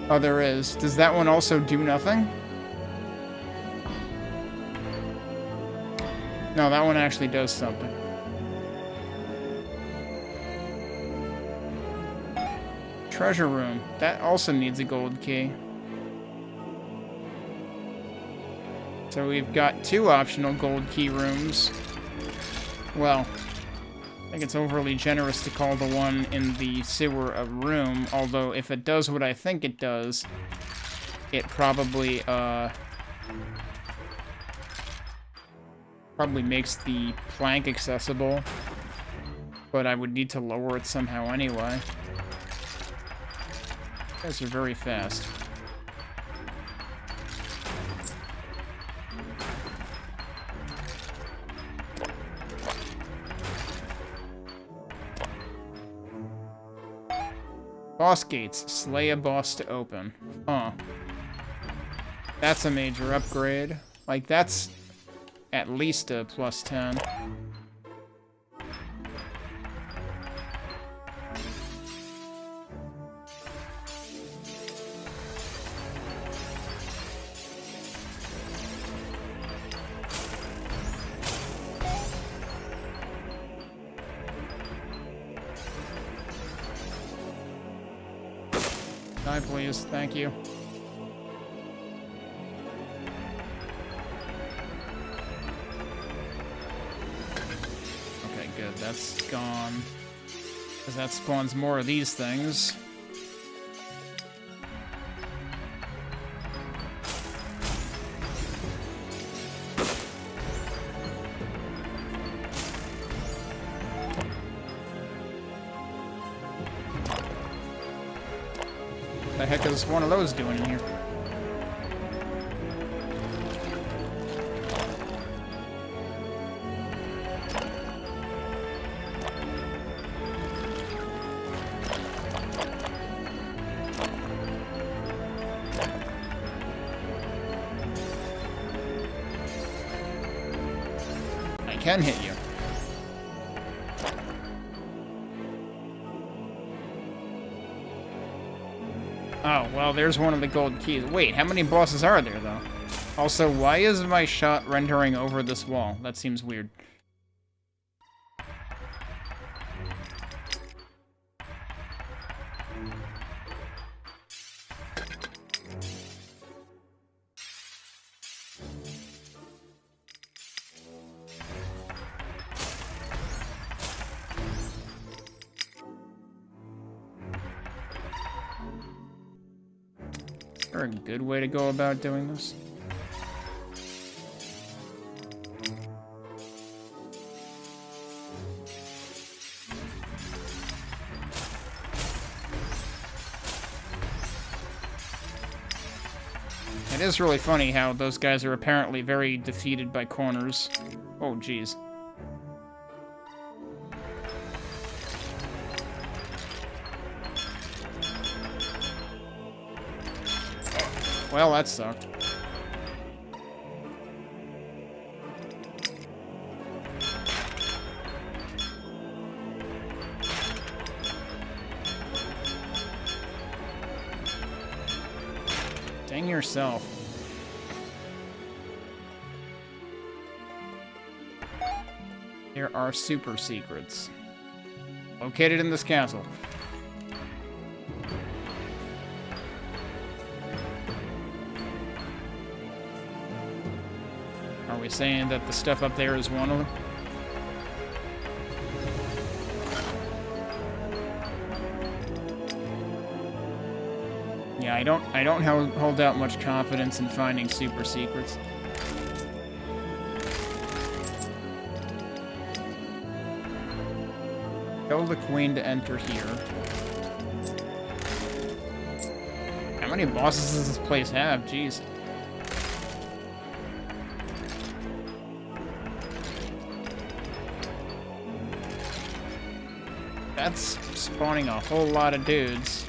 Oh, there is. Does that one also do nothing? No, that one actually does something. Treasure room. That also needs a gold key. So we've got 2 optional gold key rooms. Well, I think it's overly generous to call the one in the sewer a room, although if it does what I think it does, it probably makes the plank accessible, but I would need to lower it somehow anyway. You guys are very fast. Boss gates. Slay a boss to open. Huh. That's a major upgrade. Like, that's at least a plus 10. Die, please. Thank you. Okay, good. That's gone. Because that spawns more of these things. The heck is one of those doing in here? can hit you. Oh, well, there's one of the gold keys. Wait, how many bosses are there, though? Also, why is my shot rendering over this wall? That seems weird. Is there a good way to go about doing this? It is really funny how those guys are apparently very defeated by corners. Oh, jeez. Well, that sucked. Dang yourself. There are super secrets located in this castle. Are we saying that the stuff up there is one of them? Yeah, I don't hold out much confidence in finding super secrets. Tell the queen to enter here. How many bosses does this place have? Jeez. That's spawning a whole lot of dudes.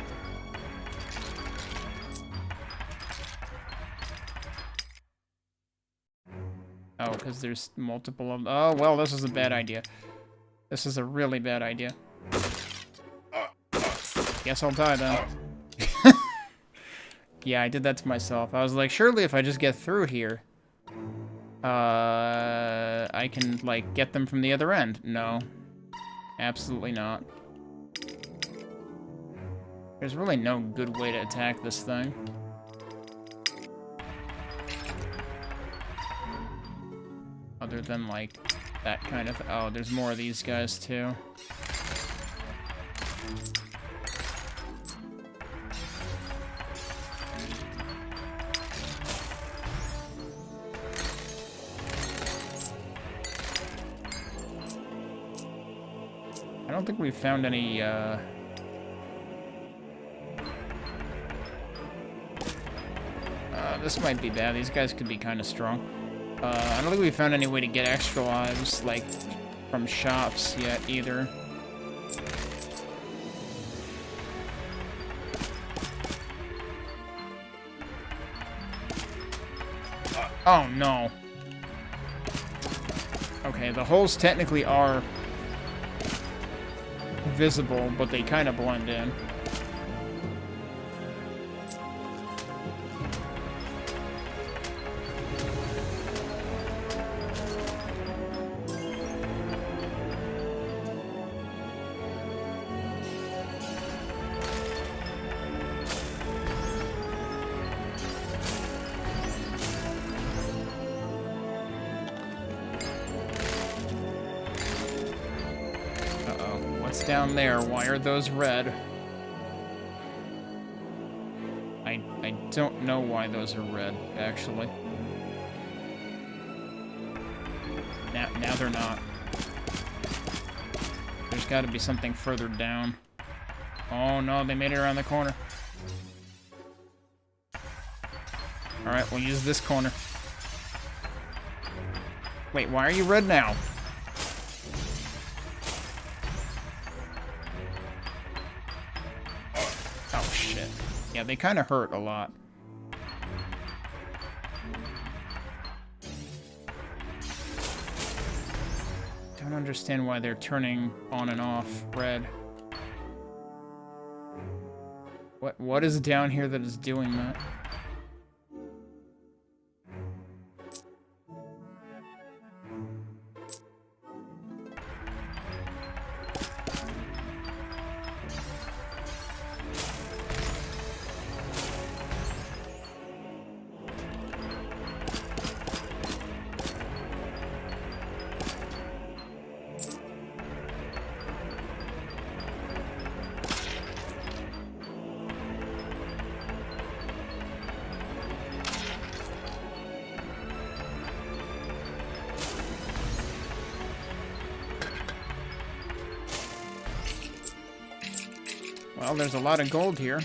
Oh, because there's multiple of them. Oh, well, this is a bad idea. This is a really bad idea. Guess I'll die then. Yeah, I did that to myself. I was like, surely if I just get through here, I can, like, get them from the other end. No. Absolutely not. There's really no good way to attack this thing. Other than, like, that kind of... Oh, there's more of these guys, too. I don't think we've found any, this might be bad. These guys could be kind of strong. I don't think we found any way to get extra lives, like, from shops yet, either. Oh, no. Okay, the holes technically are visible, but they kind of blend in. Down there, why are those red? I don't know why those are red, actually. Now they're not. There's got to be something further down. Oh no, they made it around the corner. Alright, we'll use this corner. Wait, why are you red now? Yeah, they kind of hurt a lot. don't understand why they're turning on and off red. What is down here that is doing that? Well, there's a lot of gold here.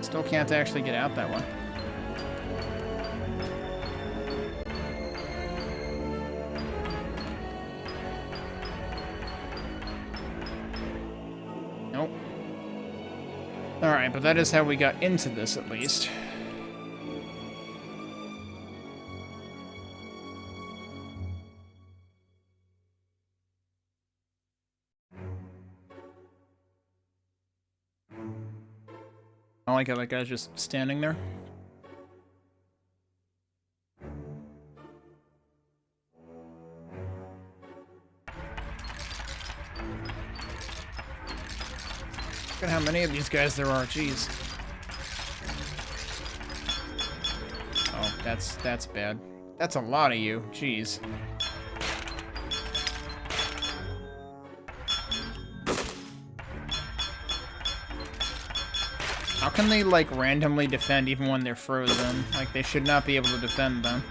Still can't actually get out that way. Nope. Alright, but that is how we got into this, at least. I like how that guy's just standing there. Look at how many of these guys there are, jeez. Oh, that's bad. That's a lot of you, jeez. How can they, like, randomly defend even when they're frozen? Like, they should not be able to defend them.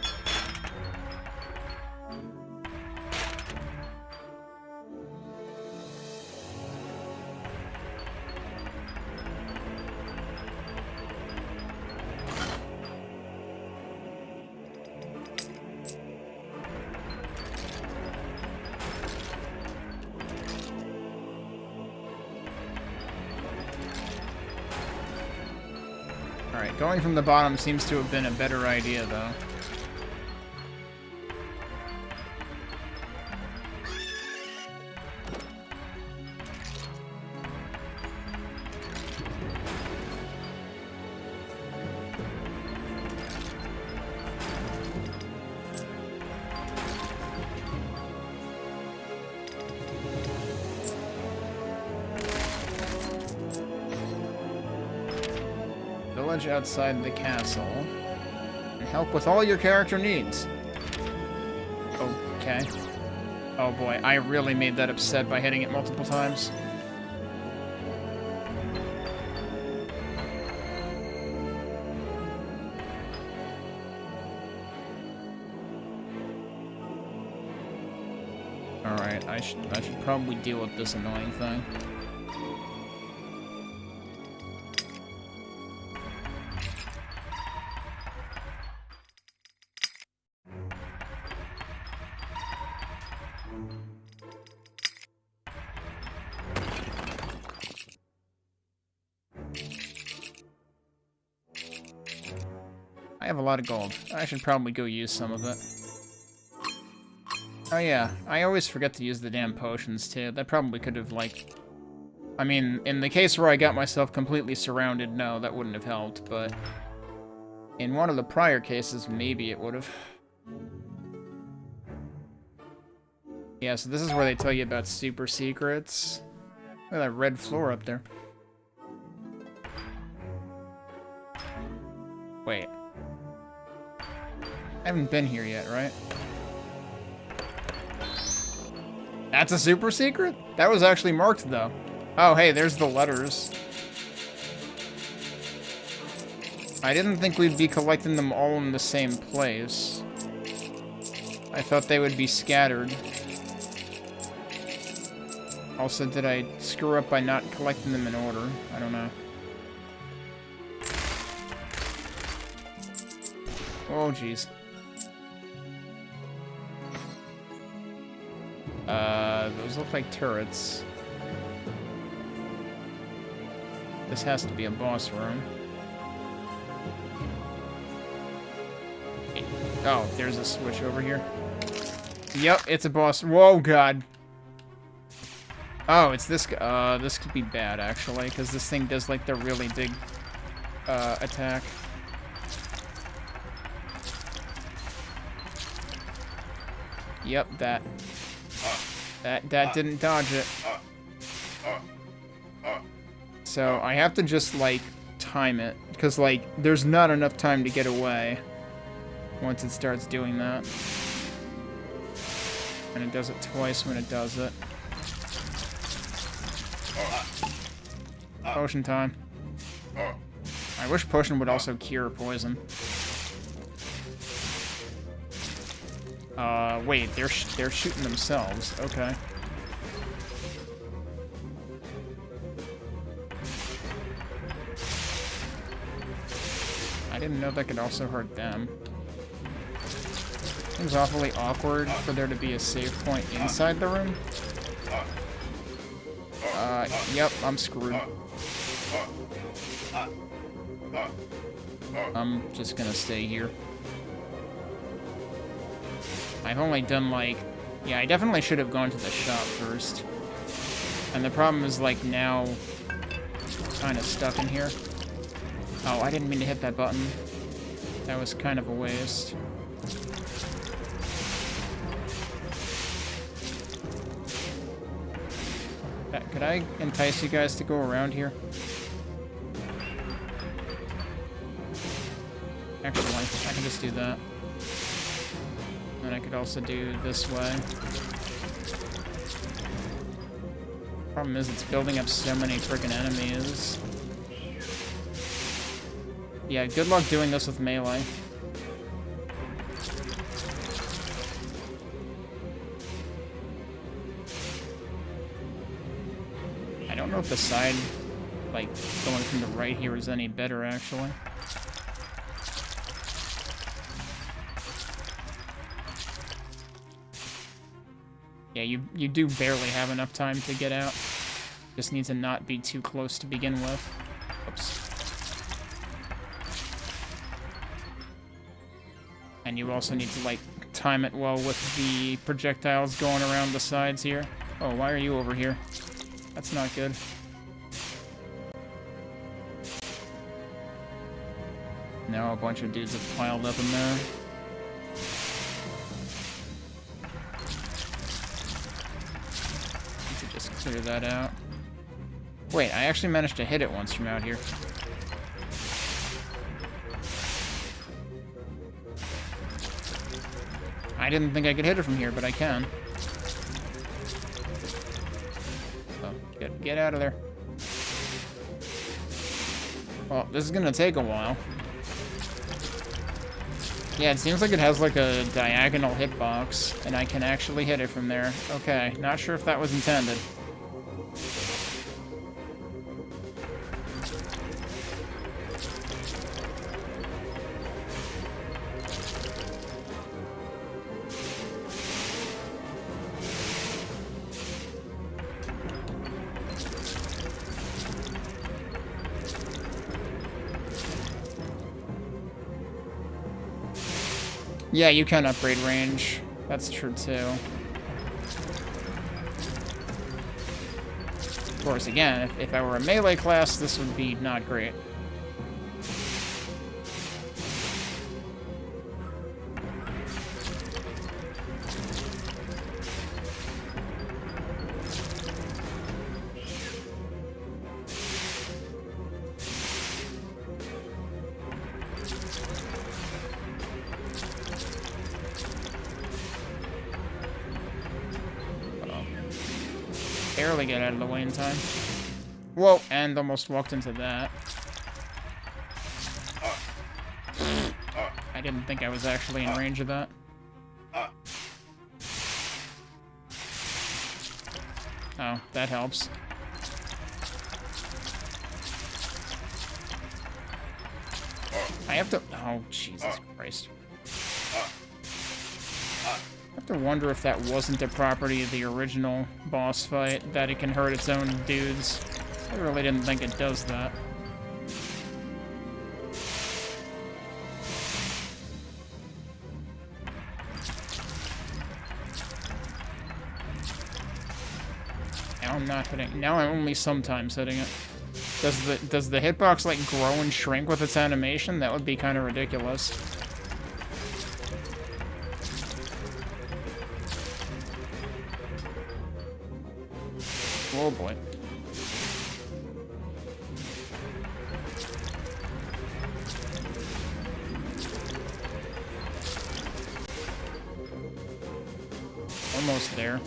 Alright, going from the bottom seems to have been a better idea, though. Village outside the castle. And help with all your character needs. Okay. Oh boy, I really made that upset by hitting it multiple times. Alright, I should probably deal with this annoying thing. I have a lot of gold. I should probably go use some of it. Oh yeah, I always forget to use the damn potions too. That probably could have, like... I mean, in the case where I got myself completely surrounded, no, that wouldn't have helped, but... in one of the prior cases, maybe it would have. Yeah, so this is where they tell you about super secrets. Look at that red floor up there. Wait. I haven't been here yet, right? That's a super secret? That was actually marked, though. Oh, hey, there's the letters. I didn't think we'd be collecting them all in the same place. I thought they would be scattered. Also, did I screw up by not collecting them in order? I don't know. Oh, jeez. Those look like turrets. This has to be a boss room. Oh, there's a switch over here. Yep, it's a boss. Whoa, God. Oh, it's this guy. This could be bad, actually, because this thing does, like, the really big, attack. Yep, that didn't dodge it. So, I have to just, like, time it, because, like, there's not enough time to get away once it starts doing that. And it does it twice when it does it. Potion time. I wish potion would also cure poison. Wait, they're shooting themselves. Okay. I didn't know that could also hurt them. Seems awfully awkward for there to be a save point inside the room. Yep, I'm screwed. I'm just gonna stay here. I've only done, like... Yeah, I definitely should have gone to the shop first. And the problem is, like, now... kind of stuck in here. Oh, I didn't mean to hit that button. That was kind of a waste. Could I entice you guys to go around here? Actually, I can just do that. And I could also do this way. Problem is, it's building up so many freaking enemies. Yeah, good luck doing this with melee. I don't know if the side, like, going from the right here is any better, actually. Yeah, you do barely have enough time to get out. Just need to not be too close to begin with. Oops. And you also need to, like, time it well with the projectiles going around the sides here. Oh, why are you over here? That's not good. Now a bunch of dudes have piled up in there. Need to just clear that out. Wait, I actually managed to hit it once from out here. I didn't think I could hit it from here, but I can. So, get out of there. Well, this is gonna take a while. Yeah, it seems like it has like a diagonal hitbox, and I can actually hit it from there. Okay, not sure if that was intended. Yeah, you can upgrade range. That's true, too. Of course, again, if I were a melee class, this would be not great. Barely get out of the way in time. Whoa, and almost walked into that. I didn't think I was actually in range of that. Oh, that helps. I have to... Oh, Jesus Christ. I have to wonder if that wasn't a property of the original boss fight, that it can hurt its own dudes. I really didn't think it does that. Now I'm not hitting... Now I'm only sometimes hitting it. Does the hitbox, like, grow and shrink with its animation? That would be kind of ridiculous. Oh boy. Almost there.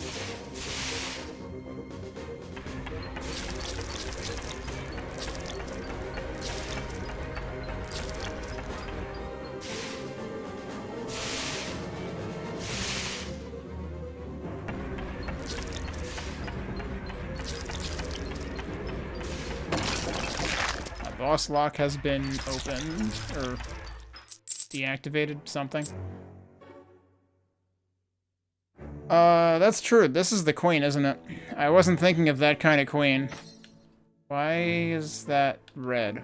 Boss lock has been opened, or deactivated, something. That's true. This is the queen, isn't it? I wasn't thinking of that kind of queen. Why is that red?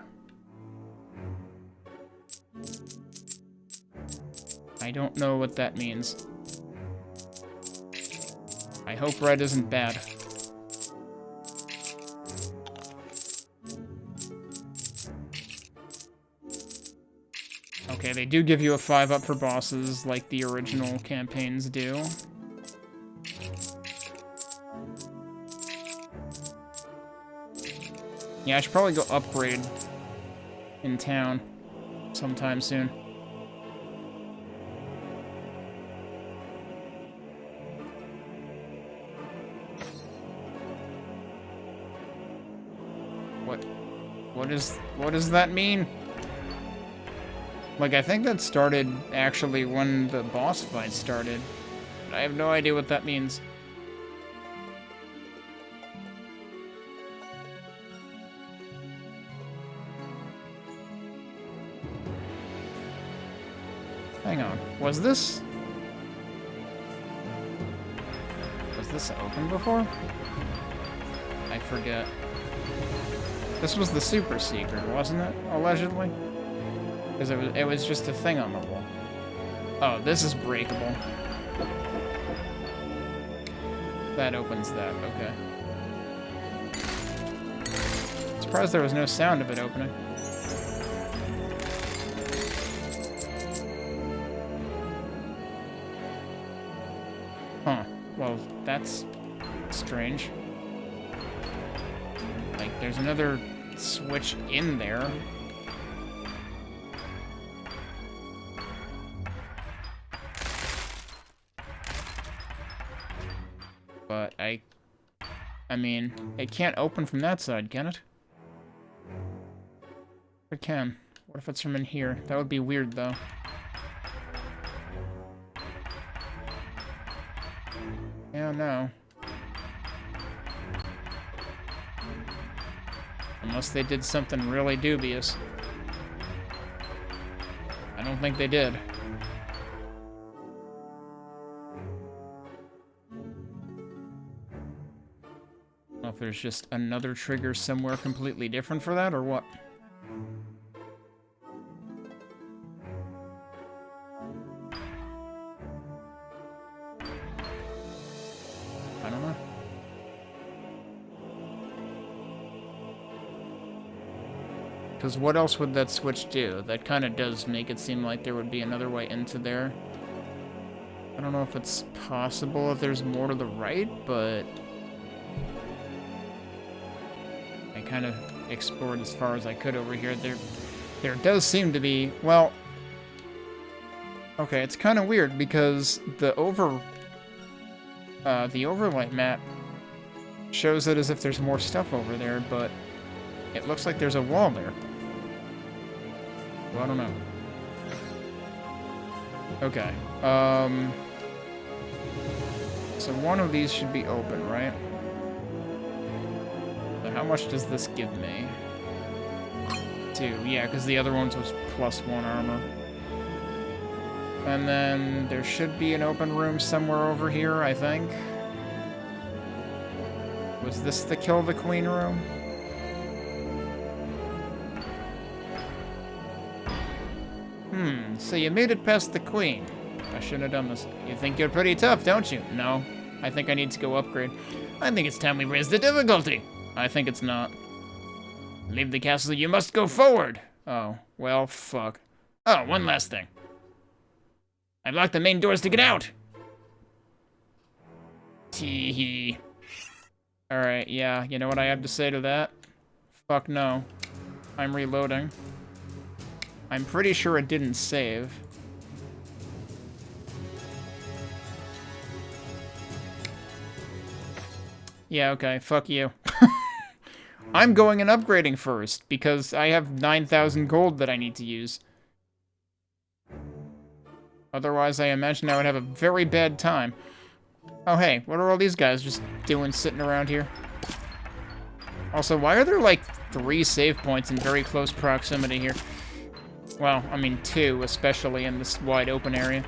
I don't know what that means. I hope red isn't bad. Okay, they do give you a 5-up for bosses, like the original campaigns do. Yeah, I should probably go upgrade in town sometime soon. What does that mean? Like, I think that started actually when the boss fight started. I have no idea what that means. Hang on. Was this open before? I forget. This was the super secret, wasn't it? Allegedly? Because it was just a thing on the wall. Oh, this is breakable. That opens that, okay. Surprised there was no sound of it opening. Huh. Well, that's strange. Like, there's another switch in there. But I mean, it can't open from that side, can it? It can. What if it's from in here? That would be weird, though. Yeah, no. Unless they did something really dubious. I don't think they did. I don't know if there's just another trigger somewhere completely different for that, or what? I don't know. Because what else would that switch do? That kind of does make it seem like there would be another way into there. I don't know if it's possible if there's more to the right, but I kind of explored as far as I could over here. There does seem to be, well, okay, it's kind of weird because the overlay map shows it as if there's more stuff over there, but it looks like there's a wall there. Well, I don't know. Okay. So one of these should be open, right? So how much does this give me? 2. Yeah, because the other ones was +1 armor. And then there should be an open room somewhere over here, I think. Was this the kill the queen room? So you made it past the queen. I shouldn't have done this. You think you're pretty tough, don't you? No. I think I need to go upgrade. I think it's time we raise the difficulty. I think it's not. Leave the castle, you must go forward. Oh, well, fuck. Oh, one last thing. I've locked the main doors to get out. Tee-hee. Alright, yeah, you know what I have to say to that? Fuck no. I'm reloading. I'm pretty sure it didn't save. Yeah, okay, fuck you. I'm going and upgrading first, because I have 9,000 gold that I need to use. Otherwise, I imagine I would have a very bad time. Oh, hey, what are all these guys just doing sitting around here? Also, why are there, like, 3 save points in very close proximity here? Well, I mean 2, especially in this wide open area.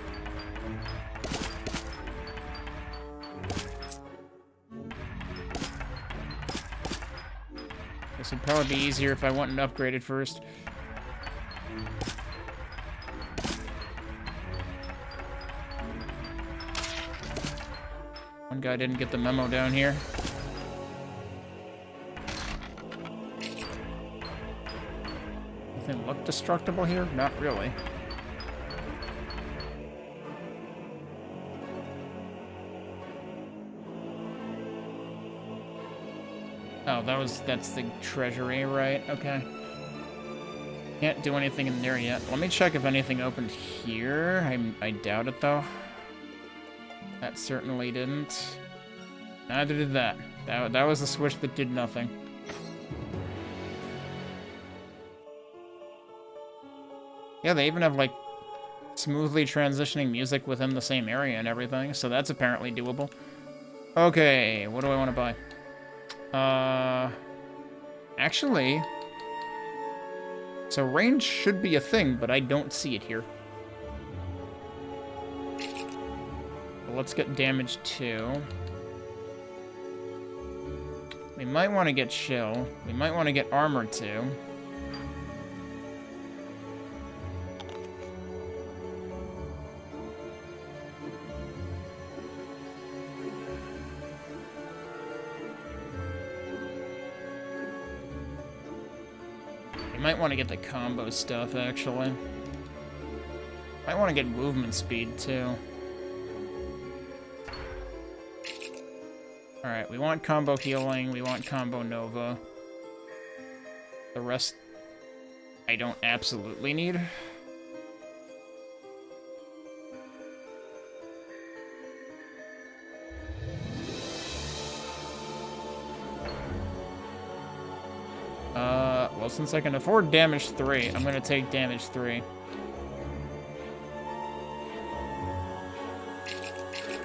This would probably be easier if I went and upgraded first. One guy didn't get the memo down here. Anything look destructible here? Not really. Oh, that's the treasury, right? Okay. Can't do anything in there yet. Let me check if anything opened here. I doubt it, though. That certainly didn't. Neither did that. That was a switch that did nothing. Yeah, they even have, like, smoothly transitioning music within the same area and everything, so that's apparently doable. Okay, what do I want to buy? Actually... So range should be a thing, but I don't see it here. Let's get damage 2. We might want to get chill. We might want to get armor 2. We might want to get the combo stuff, actually. Might want to get movement speed, too. Alright, we want combo healing, we want combo Nova. The rest, I don't absolutely need. Well, since I can afford damage 3, I'm gonna take damage 3.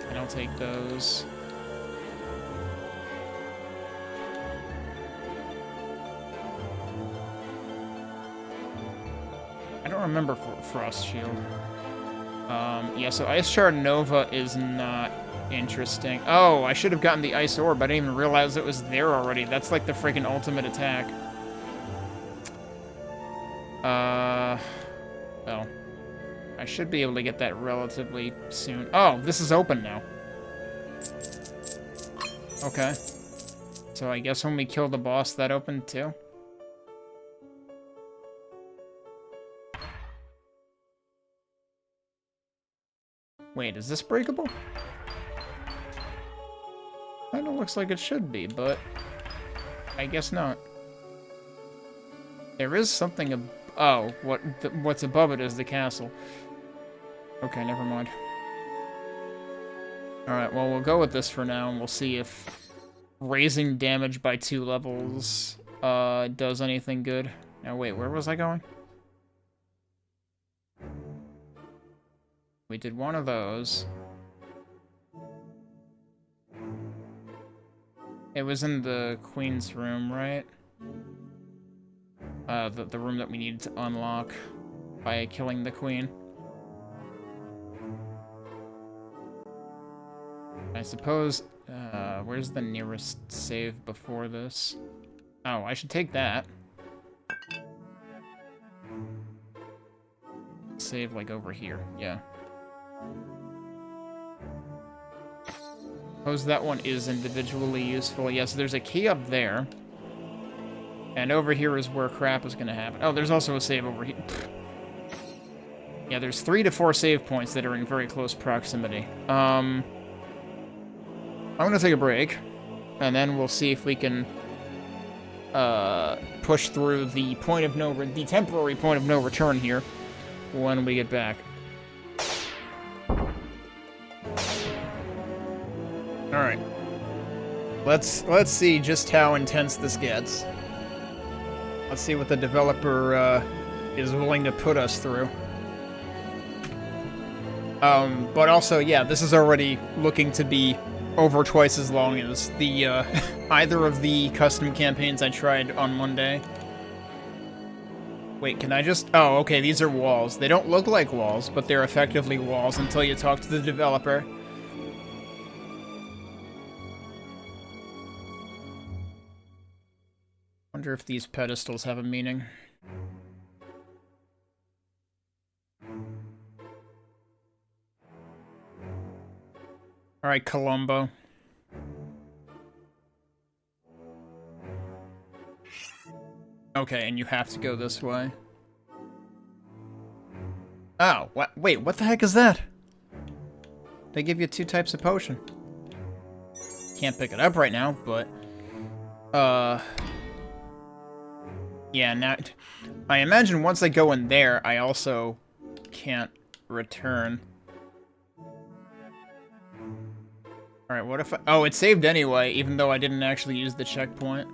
And I'll take those. I don't remember Frost Shield. Yeah, so Ice Shard Nova is not interesting. Oh, I should have gotten the Ice Orb. I didn't even realize it was there already. That's like the freaking ultimate attack. Well. I should be able to get that relatively soon. Oh, this is open now. Okay. So I guess when we kill the boss, that opened too? Wait, is this breakable? Kinda looks like it should be, but I guess not. There is something oh, what's above it is the castle. Okay, never mind. Alright, well, we'll go with this for now, and we'll see if raising damage by 2 levels does anything good. Now, wait, where was I going? We did one of those. It was in the queen's room, right? The room that we needed to unlock by killing the queen. I suppose, where's the nearest save before this? Oh, I should take that. Save, like, over here. Yeah. Suppose that one is individually useful. Yes, there's a key up there. And over here is where crap is gonna happen. Oh, there's also a save over here. Yeah, there's 3 to 4 save points that are in very close proximity. I'm gonna take a break, and then we'll see if we can push through the temporary point of no return here when we get back. All right, let's see just how intense this gets. Let's see what the developer is willing to put us through. But also, yeah, this is already looking to be over twice as long as the either of the custom campaigns I tried on Monday. Wait, can I just... Oh, okay, these are walls. They don't look like walls, but they're effectively walls until you talk to the developer. Wonder if these pedestals have a meaning. Alright, Columbo. Okay, and you have to go this way. Oh, wait, what the heck is that? They give you 2 types of potion. Can't pick it up right now, but... Yeah, now... I imagine once I go in there, I also can't return. Alright, what if I... Oh, it saved anyway, even though I didn't actually use the checkpoint.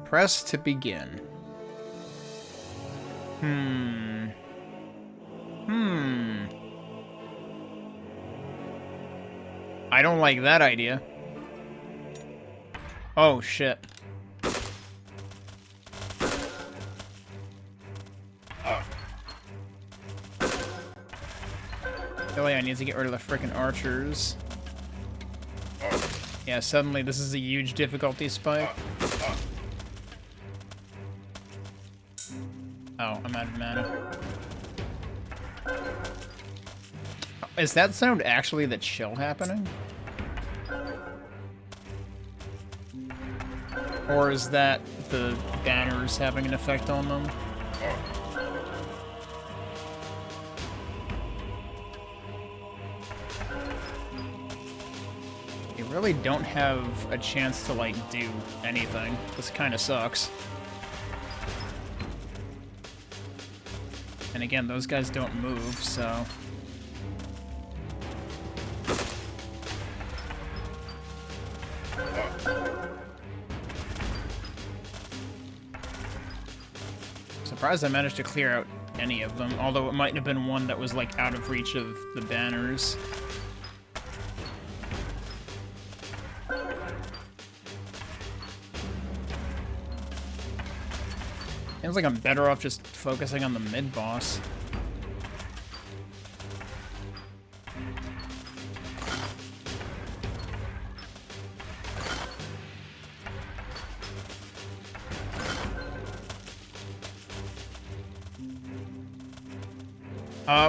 Press to begin. I don't like that idea. Oh, shit. Really, I need to get rid of the frickin' archers. Yeah, suddenly this is a huge difficulty spike. Oh, I'm out of mana. Is that sound actually the chill happening? Or is that the banners having an effect on them? You really don't have a chance to, like, do anything. This kind of sucks. And again, those guys don't move, so... Surprised I managed to clear out any of them, although it might have been one that was, like, out of reach of the banners. Seems like I'm better off just focusing on the mid-boss.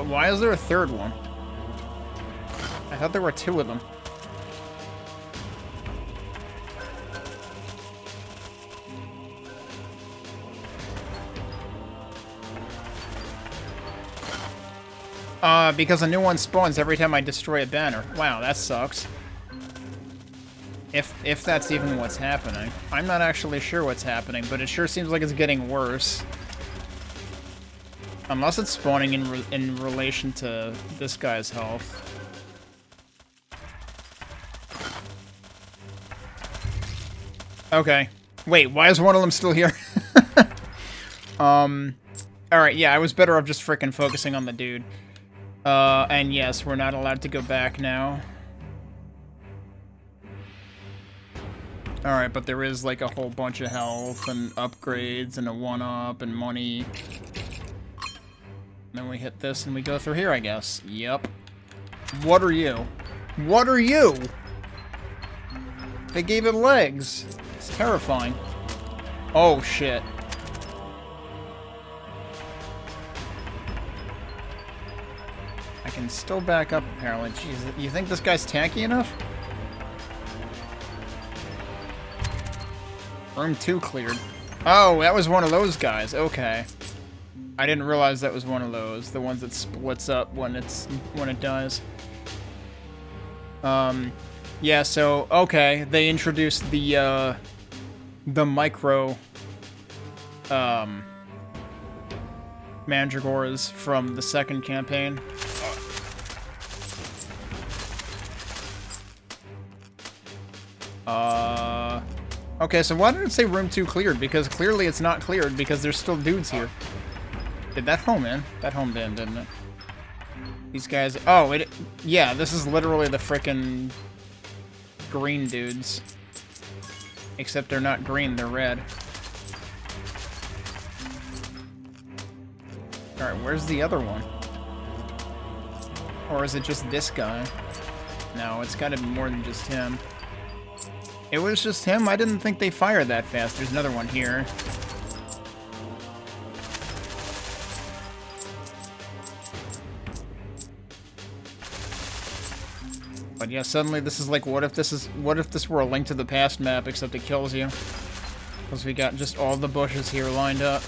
Why is there a third one? I thought there were 2 of them. Because a new one spawns every time I destroy a banner. Wow, that sucks. If that's even what's happening. I'm not actually sure what's happening, but it sure seems like it's getting worse. Unless it's spawning in relation to this guy's health. Okay. Wait, why is one of them still here? Alright, yeah, I was better off just frickin' focusing on the dude. And yes, we're not allowed to go back now. Alright, but there is like a whole bunch of health and upgrades and a 1-up and money. Then we hit this and we go through here, I guess. Yep. What are you? What are you? They gave it legs. It's terrifying. Oh, shit. I can still back up, apparently. Jeez, you think this guy's tanky enough? Room 2 cleared. Oh, that was one of those guys. Okay. I didn't realize that was one of those. The ones that splits up when it dies. Yeah, so, okay. They introduced the micro, mandragores from the second campaign. Okay, so why did it say room 2 cleared? Because clearly it's not cleared because there's still dudes here. Did that home in? That homed in, didn't it? These guys... Oh, yeah, this is literally the frickin' green dudes. Except they're not green, they're red. Alright, where's the other one? Or is it just this guy? No, it's gotta be more than just him. It was just him? I didn't think they fired that fast. There's another one here. But yeah, suddenly this is like, what if this were a Link to the Past map, except it kills you? Because we got just all the bushes here lined up.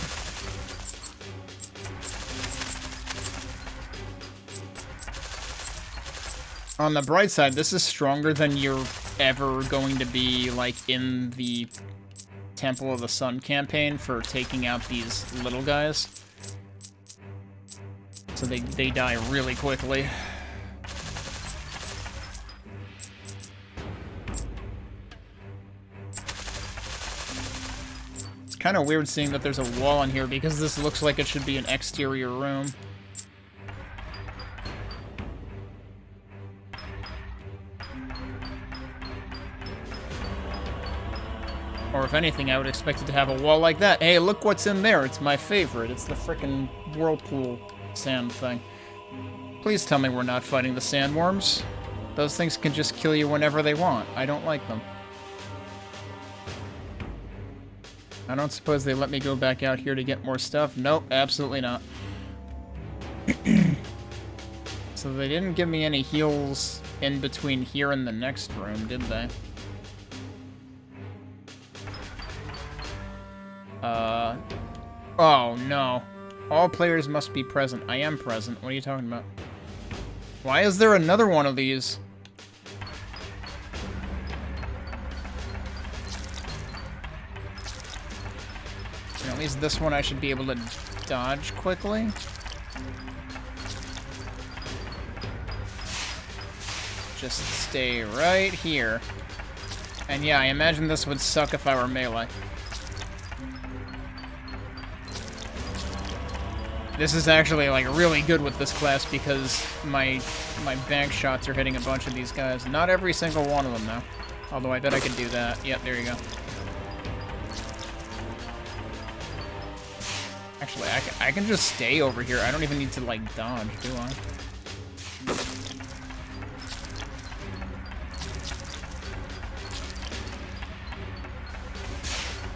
On the bright side, this is stronger than you're ever going to be, like, in the Temple of the Sun campaign for taking out these little guys. So they die really quickly. It's kind of weird seeing that there's a wall in here because this looks like it should be an exterior room. Or if anything, I would expect it to have a wall like that. Hey, look what's in there. It's my favorite. It's the frickin' whirlpool sand thing. Please tell me we're not fighting the sandworms. Those things can just kill you whenever they want. I don't like them. I don't suppose they let me go back out here to get more stuff? Nope, absolutely not. So they didn't give me any heals in between here and the next room, did they? Oh, no. All players must be present. I am present. What are you talking about? Why is there another one of these? At least this one I should be able to dodge quickly. Just stay right here. And yeah, I imagine this would suck if I were melee. This is actually, like, really good with this class because my bank shots are hitting a bunch of these guys. Not every single one of them, though. Although I bet I could do that. Yep, there you go. Actually, I can just stay over here. I don't even need to, like, dodge, do I?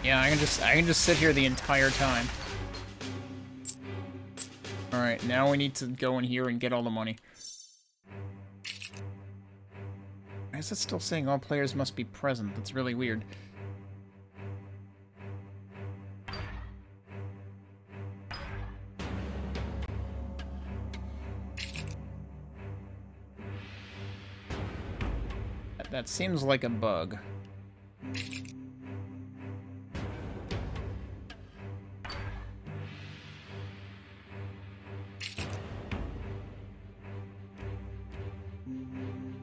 Yeah, I can just sit here the entire time. Alright, now we need to go in here and get all the money. Why is it still saying all players must be present? That's really weird. That seems like a bug.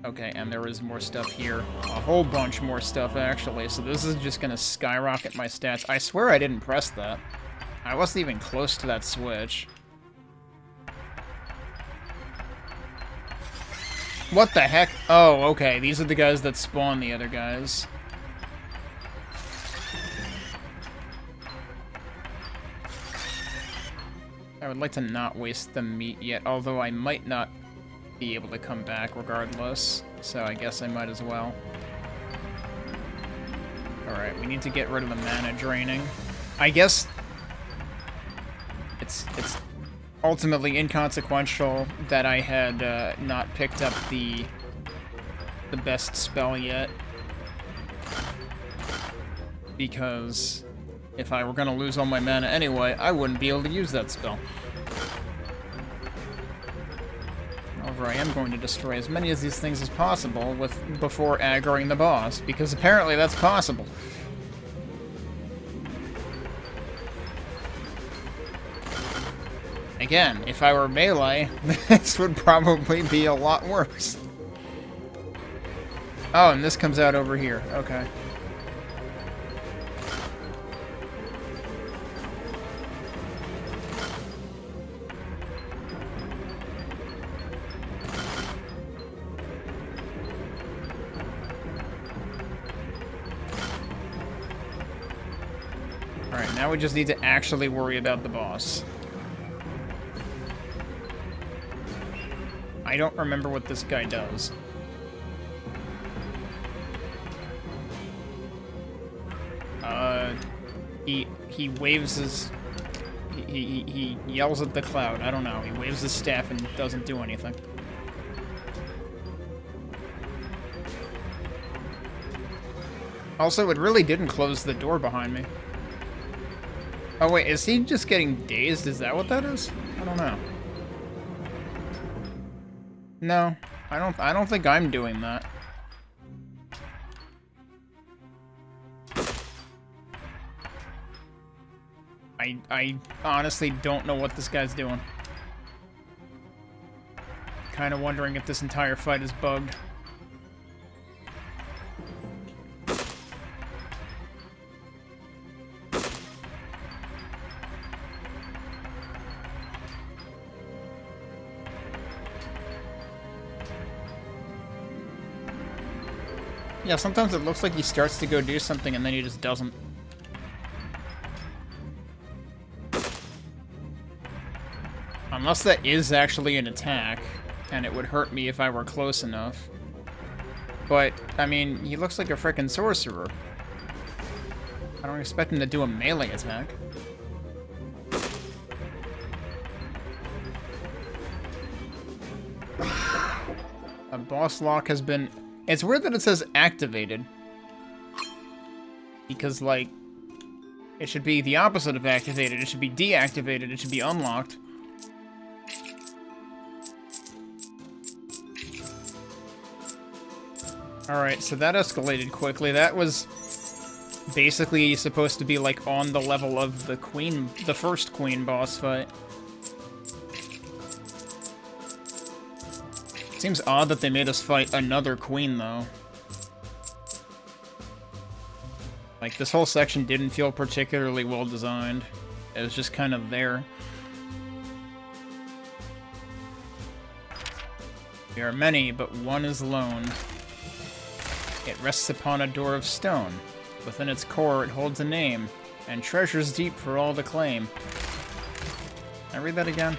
Okay, and there is more stuff here. A whole bunch more stuff, actually. So this is just gonna skyrocket my stats. I swear I didn't press that. I wasn't even close to that switch. What the heck? Oh, okay. These are the guys that spawn the other guys. I would like to not waste the meat yet, although I might not be able to come back regardless, so I guess I might as well. Alright, we need to get rid of the mana draining. I guess it's ultimately inconsequential that I had not picked up the best spell yet, because if I were going to lose all my mana anyway, I wouldn't be able to use that spell. However, I am going to destroy as many of these things as possible before aggroing the boss, because apparently that's possible. Again, if I were melee, this would probably be a lot worse. Oh, and this comes out over here. Okay. Alright, now we just need to actually worry about the boss. I don't remember what this guy does. He waves his... He yells at the cloud. I don't know. He waves his staff and doesn't do anything. Also, it really didn't close the door behind me. Oh wait, is he just getting dazed? Is that what that is? I don't know. No, I don't think I'm doing that. I honestly don't know what this guy's doing. Kind of wondering if this entire fight is bugged. Yeah, sometimes it looks like he starts to go do something and then he just doesn't. Unless that is actually an attack, and it would hurt me if I were close enough. But, I mean, he looks like a frickin' sorcerer. I don't expect him to do a melee attack. A boss lock has been... It's weird that it says activated. Because, like, it should be the opposite of activated. It should be deactivated. It should be unlocked. Alright, so that escalated quickly. That was basically supposed to be, like, on the level of the queen, the first queen boss fight. Seems odd that they made us fight another queen, though. Like, this whole section didn't feel particularly well designed. It was just kind of there. There are many, but one is lone. It rests upon a door of stone. Within its core, it holds a name, and treasures deep for all to claim. Can I read that again?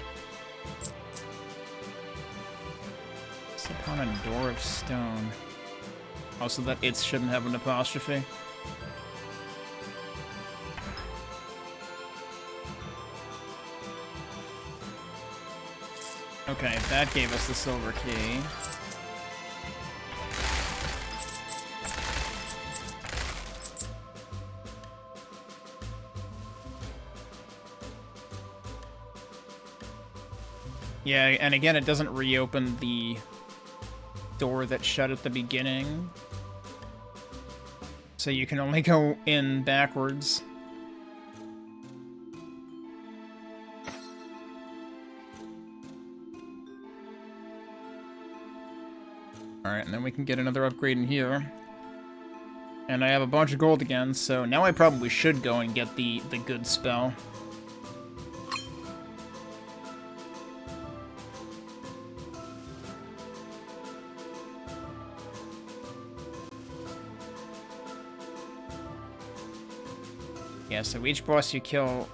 Rests upon a door of stone. Also, that it shouldn't have an apostrophe. Okay, that gave us the silver key. Yeah, and again, it doesn't reopen the door that shut at the beginning. So you can only go in backwards. Alright, and then we can get another upgrade in here. And I have a bunch of gold again, so now I probably should go and get the good spell. Yeah, so each boss you kill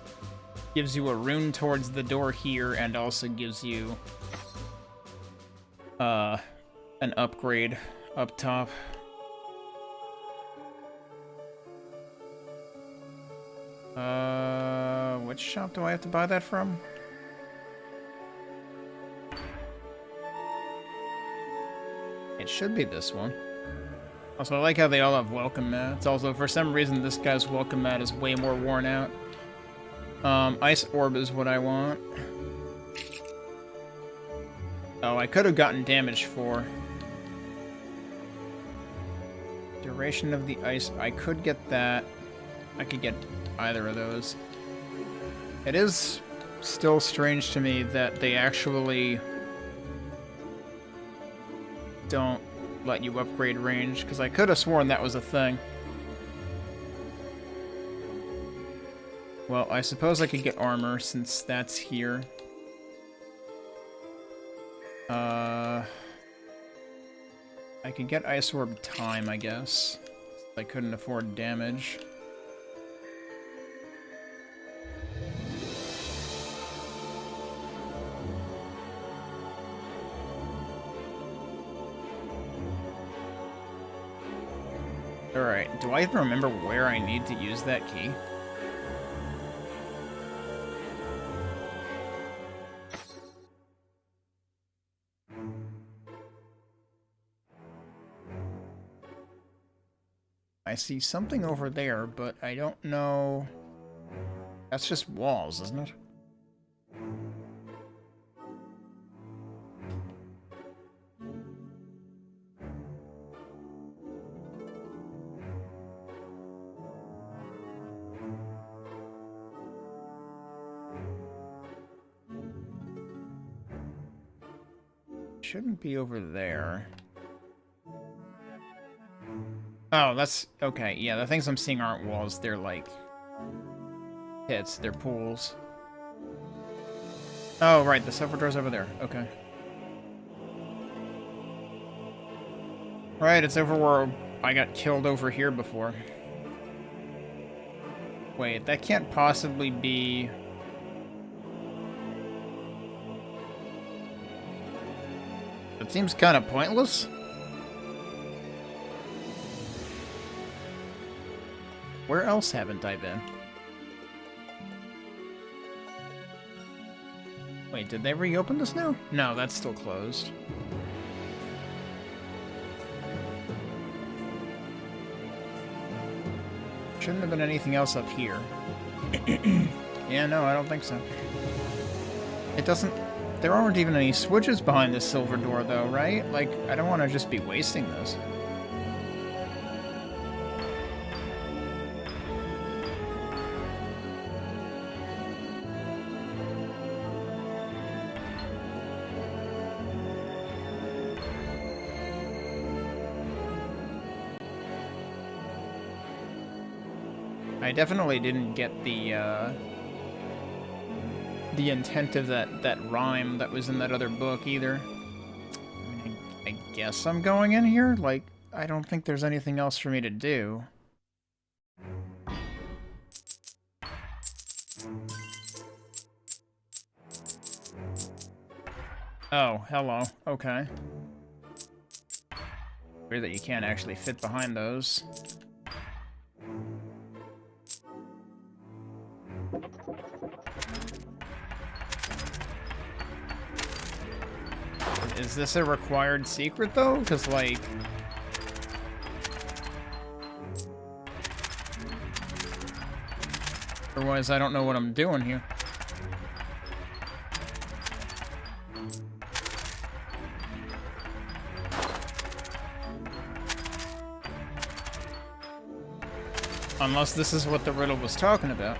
Gives you a rune towards the door here, and also gives you an upgrade up top. Which shop do I have to buy that from? It should be this one. Also, I like how they all have welcome mats. Also, for some reason, this guy's welcome mat is way more worn out. Ice orb is what I want. Oh, I could have gotten damage for. Duration of the ice. I could get that. I could get either of those. It is still strange to me that they actually don't let you upgrade range, because I could have sworn that was a thing. Well, I suppose I could get armor since that's here. I could get Ice Orb time, I guess. I couldn't afford damage. Alright, do I even remember where I need to use that key? I see something over there, but I don't know... That's just walls, isn't it? Shouldn't be over there. Oh, that's... okay, yeah, the things I'm seeing aren't walls, they're like... pits, they're pools. Oh, right, the silver door's over there, okay. Right, it's over where I got killed over here before. Wait, that can't possibly be... It seems kind of pointless. Where else haven't I been? Wait, did they reopen this now? No, that's still closed. Shouldn't have been anything else up here. Yeah, no, I don't think so. It doesn't... There aren't even any switches behind this silver door, though, right? Like, I don't want to just be wasting this. I definitely didn't get the intent of that rhyme that was in that other book either. I mean, I guess I'm going in here? Like, I don't think there's anything else for me to do. Oh, hello. Okay. Weird that you can't actually fit behind those. Is this a required secret, though? Because, like... Otherwise, I don't know what I'm doing here. Unless this is what the riddle was talking about.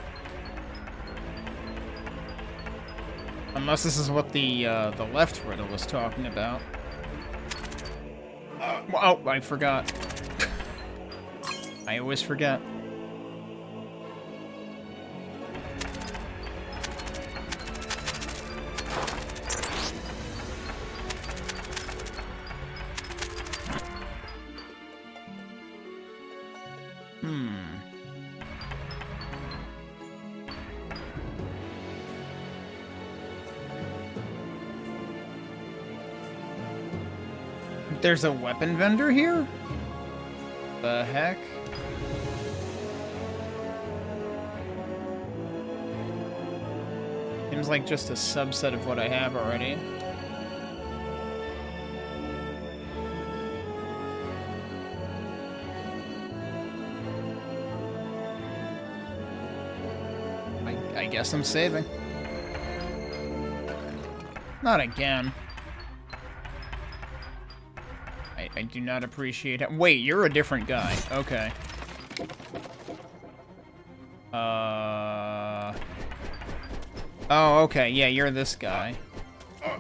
Unless this is what the left riddle was talking about. Oh, I forgot. I always forget. There's a weapon vendor here? The heck? Seems like just a subset of what I have already. I guess I'm saving. Not again. I do not appreciate it. Wait, you're a different guy. Okay. Oh, okay. Yeah, you're this guy. I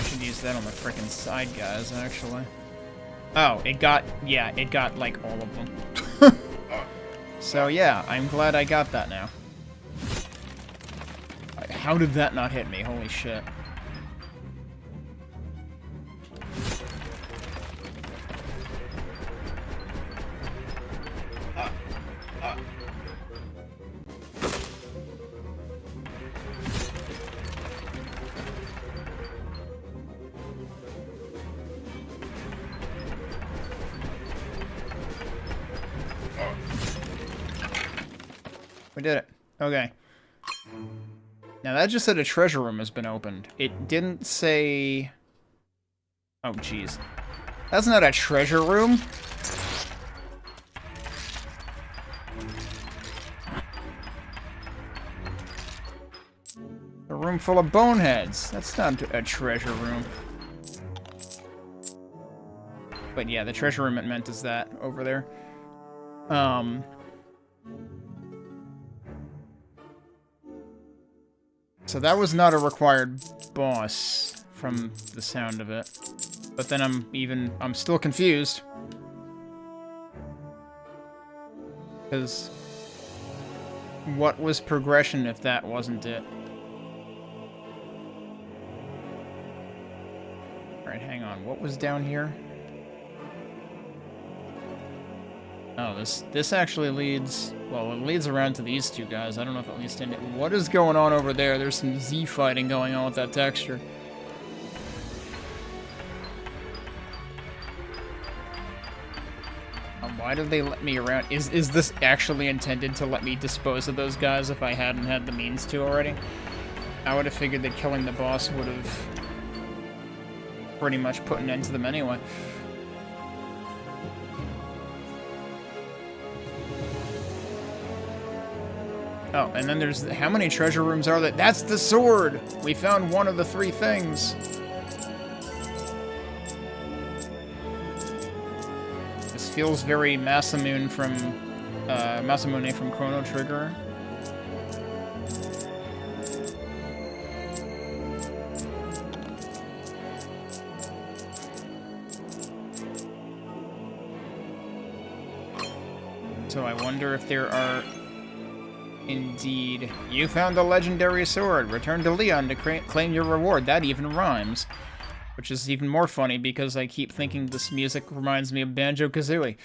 should use that on the frickin' side guys, actually. Oh, it got like all of them. So yeah, I'm glad I got that now. How did that not hit me? Holy shit. We did it. Okay. Now that just said a treasure room has been opened. It didn't say... Oh, jeez. That's not a treasure room. A room full of boneheads. That's not a treasure room. But yeah, the treasure room it meant is that over there. So that was not a required boss from the sound of it. But then I'm still confused. Because what was progression if that wasn't it? Alright, hang on. What was down here? Oh, this actually leads... Well, it leads around to these two guys. I don't know if it leads to... What is going on over there? There's some Z fighting going on with that texture. Why did they let me around? Is this actually intended to let me dispose of those guys if I hadn't had the means to already? I would have figured that killing the boss would have pretty much put an end to them anyway. Oh, and then there's... How many treasure rooms are there? That's the sword! We found one of the 3 things. This feels very Masamune from Chrono Trigger. So I wonder if there are... Indeed. You found the legendary sword. Return to Leon to claim your reward. That even rhymes. Which is even more funny because I keep thinking this music reminds me of Banjo-Kazooie.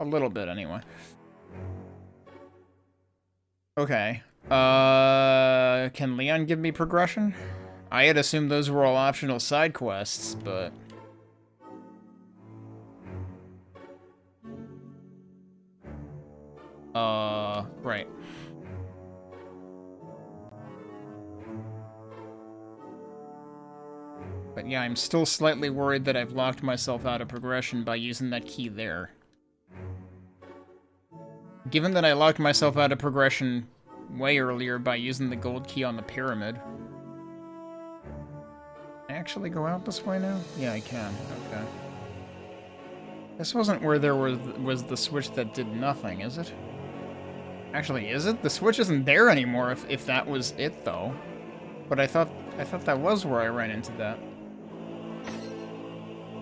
A little bit, anyway. Okay. Can Leon give me progression? I had assumed those were all optional side quests, but... Right. But yeah, I'm still slightly worried that I've locked myself out of progression by using that key there. Given that I locked myself out of progression way earlier by using the gold key on the pyramid. Can I actually go out this way now? Yeah, I can. Okay. This wasn't where there was the switch that did nothing, is it? Actually, is it? The switch isn't there anymore if that was it, though. But I thought that was where I ran into that.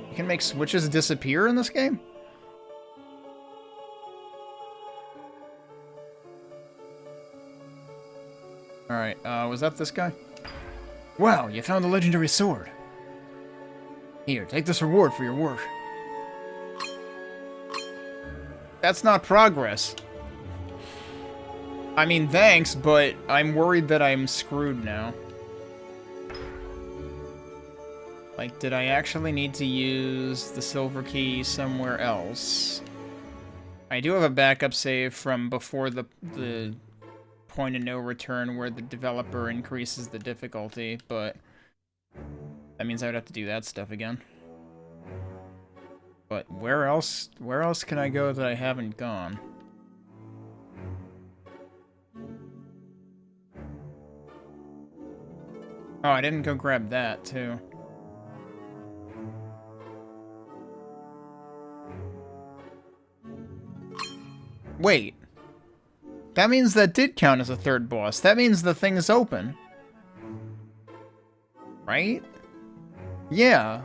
You can make switches disappear in this game? Alright, was that this guy? Wow, you found the legendary sword. Here, take this reward for your work. That's not progress. I mean, thanks, but I'm worried that I'm screwed now. Like, did I actually need to use the silver key somewhere else? I do have a backup save from before the point of no return where the developer increases the difficulty, but that means I would have to do that stuff again. But where else can I go that I haven't gone? Oh, I didn't go grab that, too. Wait. That means that did count as a third boss. That means the thing is open. Right? Yeah.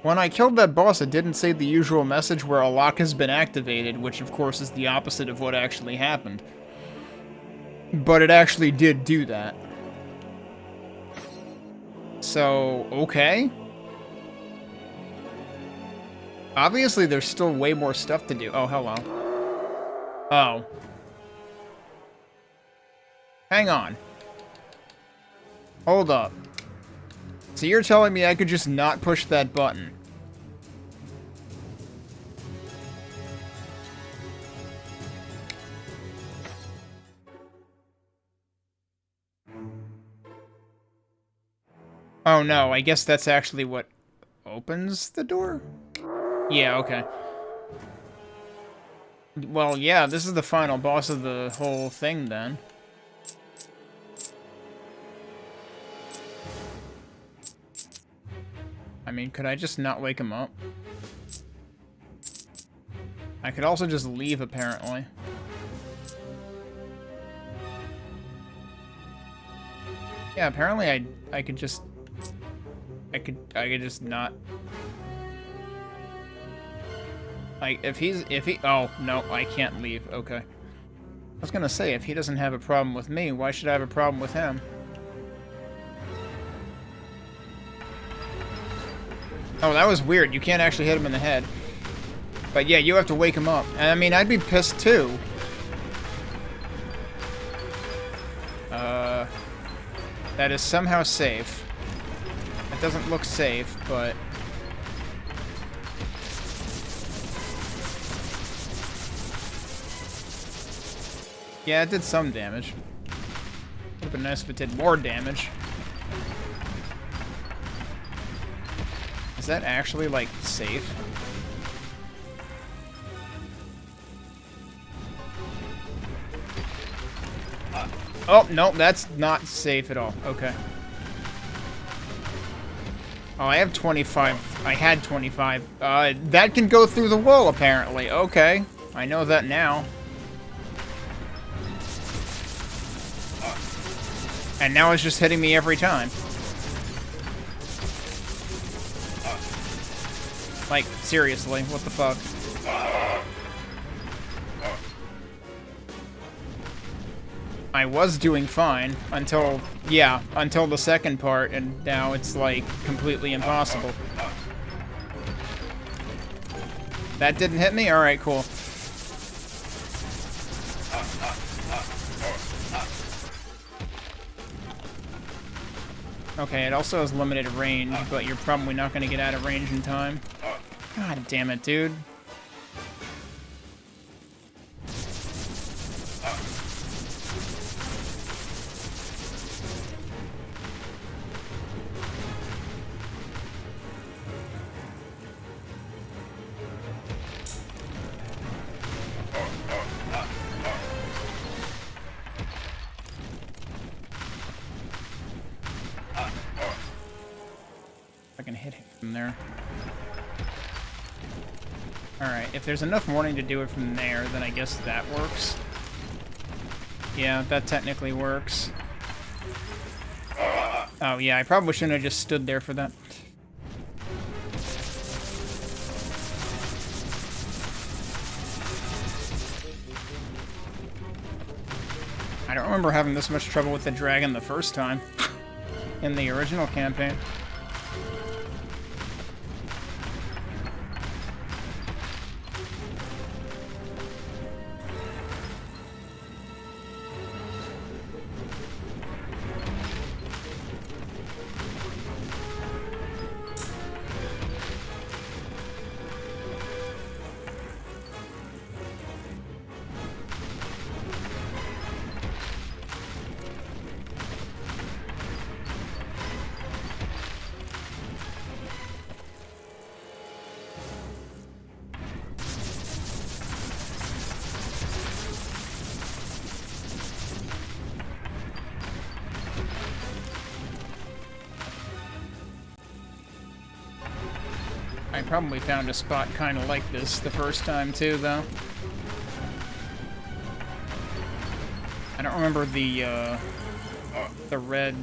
When I killed that boss, it didn't say the usual message where a lock has been activated, which of course is the opposite of what actually happened. But it actually did do that. So, okay. Obviously, there's still way more stuff to do. Oh, hello. Oh. Hang on. Hold up. So you're telling me I could just not push that button? Oh no, I guess that's actually what opens the door? Yeah, okay. Well, yeah, this is the final boss of the whole thing, then. I mean, could I just not wake him up? I could also just leave, apparently. Yeah, apparently I could just... I could just not... Like, if he... Oh, no, I can't leave. Okay. I was gonna say, if he doesn't have a problem with me, why should I have a problem with him? Oh, that was weird. You can't actually hit him in the head. But yeah, you have to wake him up. And I mean, I'd be pissed too. That is somehow safe. It doesn't look safe, but... Yeah, it did some damage. Would have been nice if it did more damage. Is that actually, like, safe? Oh, no, that's not safe at all. Okay. Oh, I have 25. I had 25. That can go through the wall, apparently. Okay. I know that now. And now it's just hitting me every time. Like, seriously, what the fuck? I was doing fine until, yeah, until the second part, and now it's, like, completely impossible. That didn't hit me? Alright, cool. Okay, it also has limited range, but you're probably not going to get out of range in time. God damn it, dude. I can hit him from there. Alright, if there's enough warning to do it from there, then I guess that works. Yeah, that technically works. Oh yeah, I probably shouldn't have just stood there for that. I don't remember having this much trouble with the dragon the first time in the original campaign. probably found a spot kind of like this the first time too, though. I don't remember the red,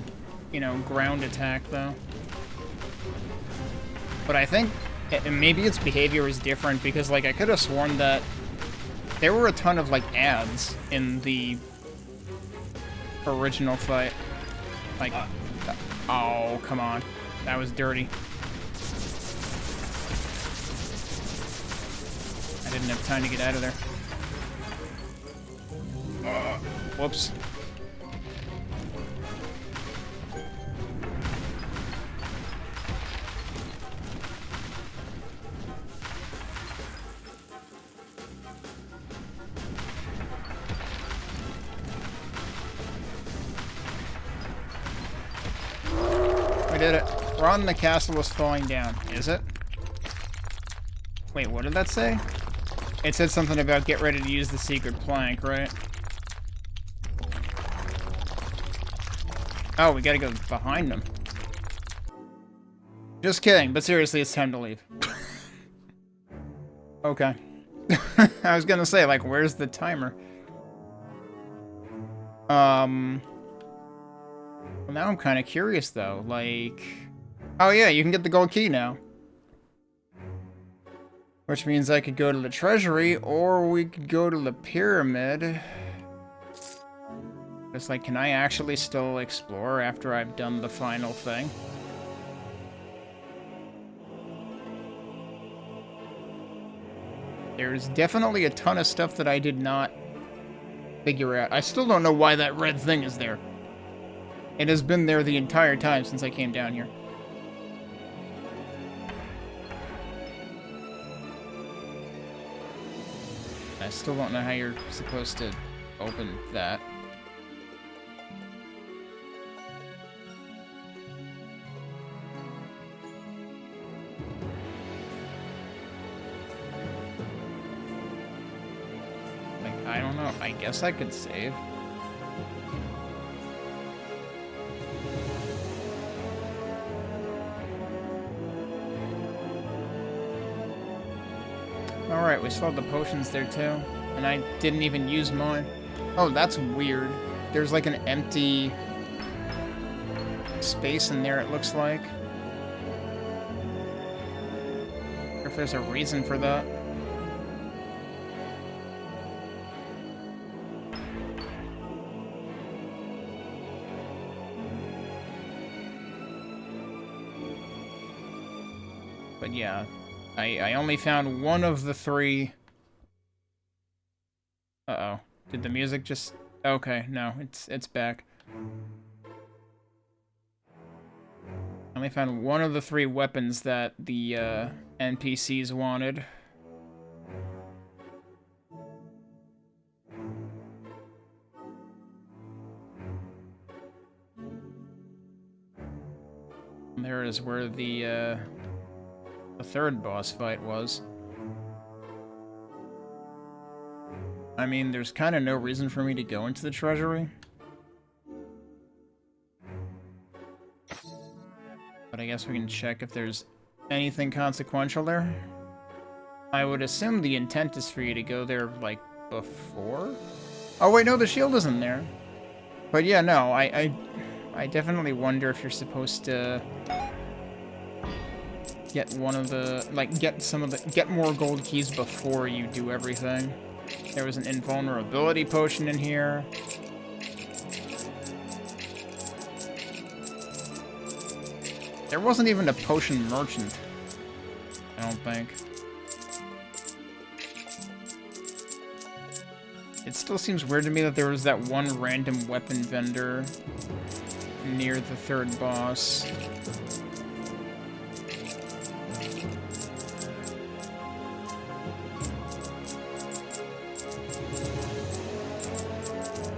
you know, ground attack though. But I think maybe its behavior is different because, like, I could have sworn that there were a ton of, like, ads in the original fight. Like, oh, come on. That was dirty. I didn't have time to get out of there. Whoops. We did it. Ron, the castle is falling down. Is it? Wait, what did that say? It said something about get ready to use the secret plank, right? Oh, we gotta go behind them. Just kidding, but seriously, it's time to leave. Okay. I was gonna say, like, where's the timer? Well, now I'm kind of curious, though. Like... Oh, yeah, you can get the gold key now. Which means I could go to the treasury, or we could go to the pyramid. It's like, can I actually still explore after I've done the final thing? There's definitely a ton of stuff that I did not figure out. I still don't know why that red thing is there. It has been there the entire time since I came down here. I still don't know how you're supposed to open that. Like, I don't know. I guess I could save. Alright, we still have the potions there too. And I didn't even use mine. Oh, that's weird. There's like an empty space in there, it looks like. I wonder if there's a reason for that. But yeah. I only found one of the three. Uh-oh. Did the music just... Okay, no, it's back. I only found one of the three weapons that the NPCs wanted. And there is where the third boss fight was. I mean, there's kind of no reason for me to go into the treasury. But I guess we can check if there's anything consequential there. I would assume the intent is for you to go there, like, before? Oh, wait, no, the shield isn't there. But yeah, no, I definitely wonder if you're supposed to get one of the, like, get more gold keys before you do everything. There was an invulnerability potion in here. There wasn't even a potion merchant, I don't think. It still seems weird to me that there was that one random weapon vendor near the third boss.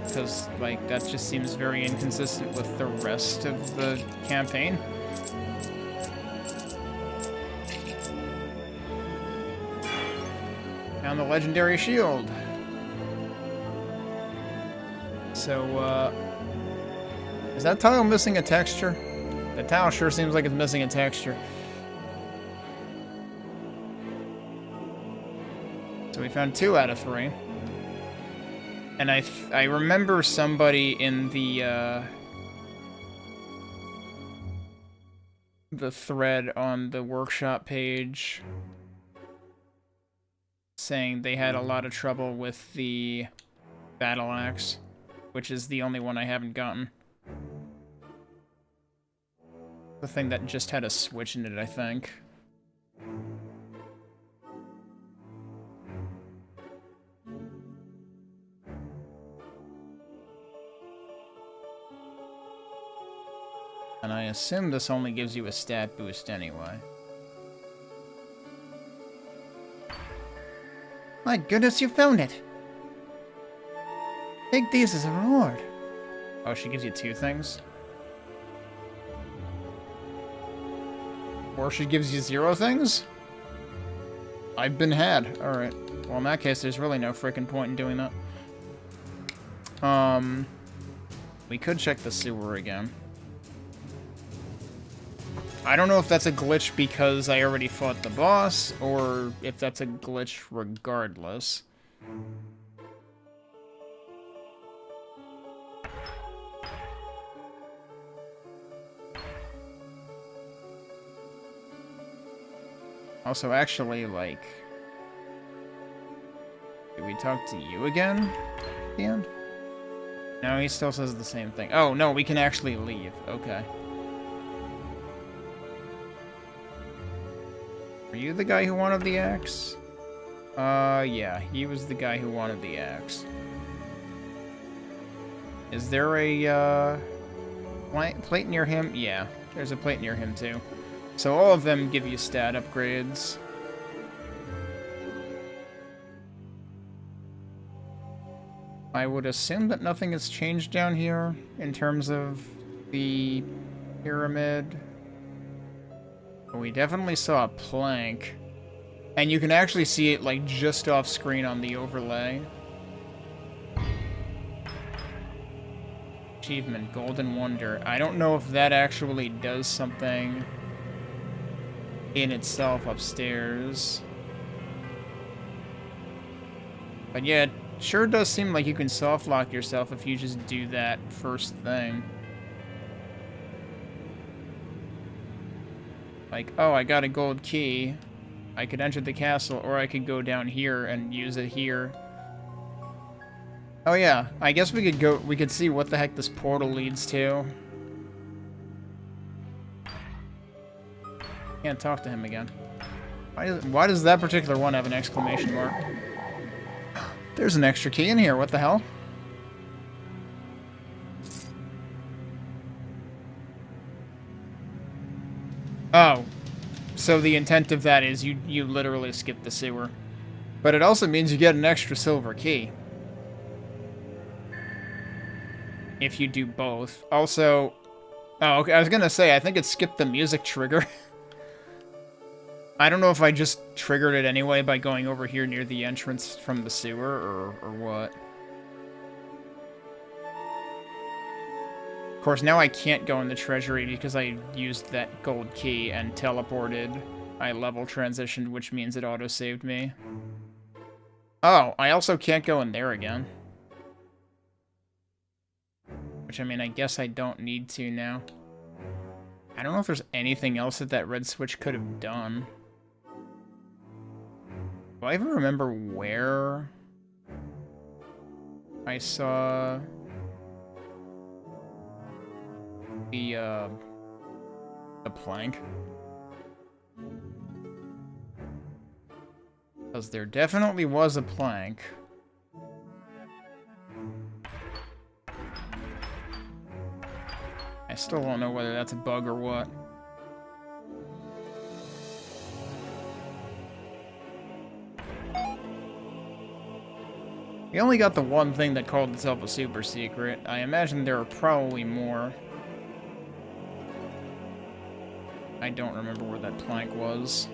Because, like, that just seems very inconsistent with the rest of the campaign. Found the legendary shield. So, is that tile missing a texture? The tile sure seems like it's missing a texture. So we found 2 out of 3. And I remember somebody in the thread on the workshop page saying they had a lot of trouble with the battle axe, which is the only one I haven't gotten. The thing that just had a switch in it, I think. And I assume this only gives you a stat boost anyway. My goodness, you found it! Take these as a reward. Oh, she gives you 2 things? Or she gives you 0 things? I've been had. Alright. Well, in that case, there's really no freaking point in doing that. We could check the sewer again. I don't know if that's a glitch because I already fought the boss, or if that's a glitch regardless. Also, actually, like... Did we talk to you again at the end? No, he still says the same thing. Oh, no, we can actually leave. Okay. Are you the guy who wanted the axe? Yeah, he was the guy who wanted the axe. Is there a, plate near him? Yeah, there's a plate near him, too. So all of them give you stat upgrades. I would assume that nothing has changed down here in terms of the pyramid. But we definitely saw a plank. And you can actually see it, like, just off screen on the overlay. Achievement, Golden Wonder. I don't know if that actually does something in itself upstairs. But yeah, it sure does seem like you can soft lock yourself if you just do that first thing. Like, oh, I got a gold key. I could enter the castle, or I could go down here and use it here. Oh yeah, I guess we could see what the heck this portal leads to. Can't talk to him again. Why does that particular one have an exclamation mark? There's an extra key in here, what the hell? Oh. So the intent of that is you literally skip the sewer. But it also means you get an extra silver key. If you do both. Also... Oh, okay, I was gonna say, I think it skipped the music trigger. I don't know if I just triggered it anyway by going over here near the entrance from the sewer, or what. Of course, now I can't go in the treasury because I used that gold key and teleported. I level transitioned, which means it auto-saved me. Oh, I also can't go in there again. Which, I mean, I guess I don't need to now. I don't know if there's anything else that that red switch could have done. Do I even remember where I saw the plank? Because there definitely was a plank. I still don't know whether that's a bug or what. We only got the one thing that called itself a super secret. I imagine there are probably more. I don't remember where that plank was.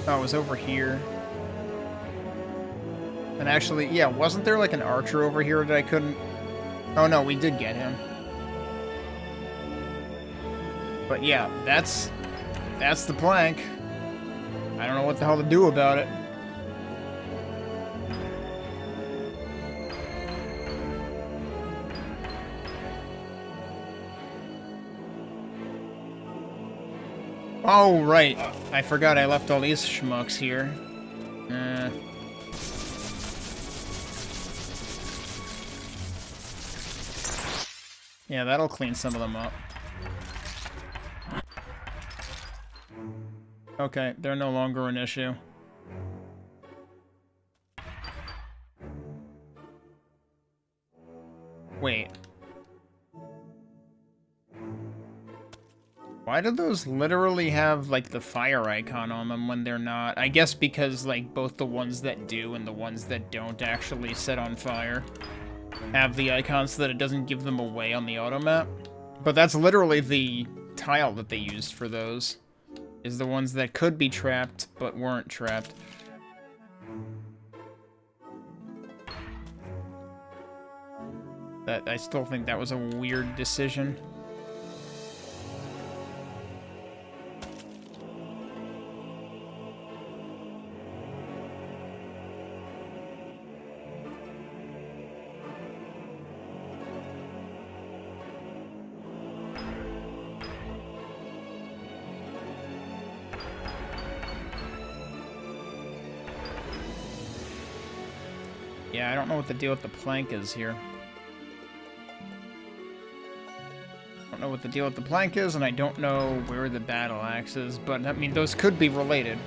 Oh, it was over here. And actually, yeah, wasn't there like an archer over here that I couldn't... Oh no, we did get him. But yeah, that's the plank. I don't know what the hell to do about it. Oh, right. I forgot I left all these schmucks here. Yeah, that'll clean some of them up. Okay, they're no longer an issue. Wait. Why do those literally have, like, the fire icon on them when they're not? I guess because, like, both the ones that do and the ones that don't actually set on fire have the icon so that it doesn't give them away on the auto map. But that's literally the tile that they used for those. Is the ones that could be trapped, but weren't trapped. I still think that was a weird decision. Yeah, I don't know what the deal with the plank is here. I don't know what the deal with the plank is, and I don't know where the battle axe is, but, I mean, those could be related.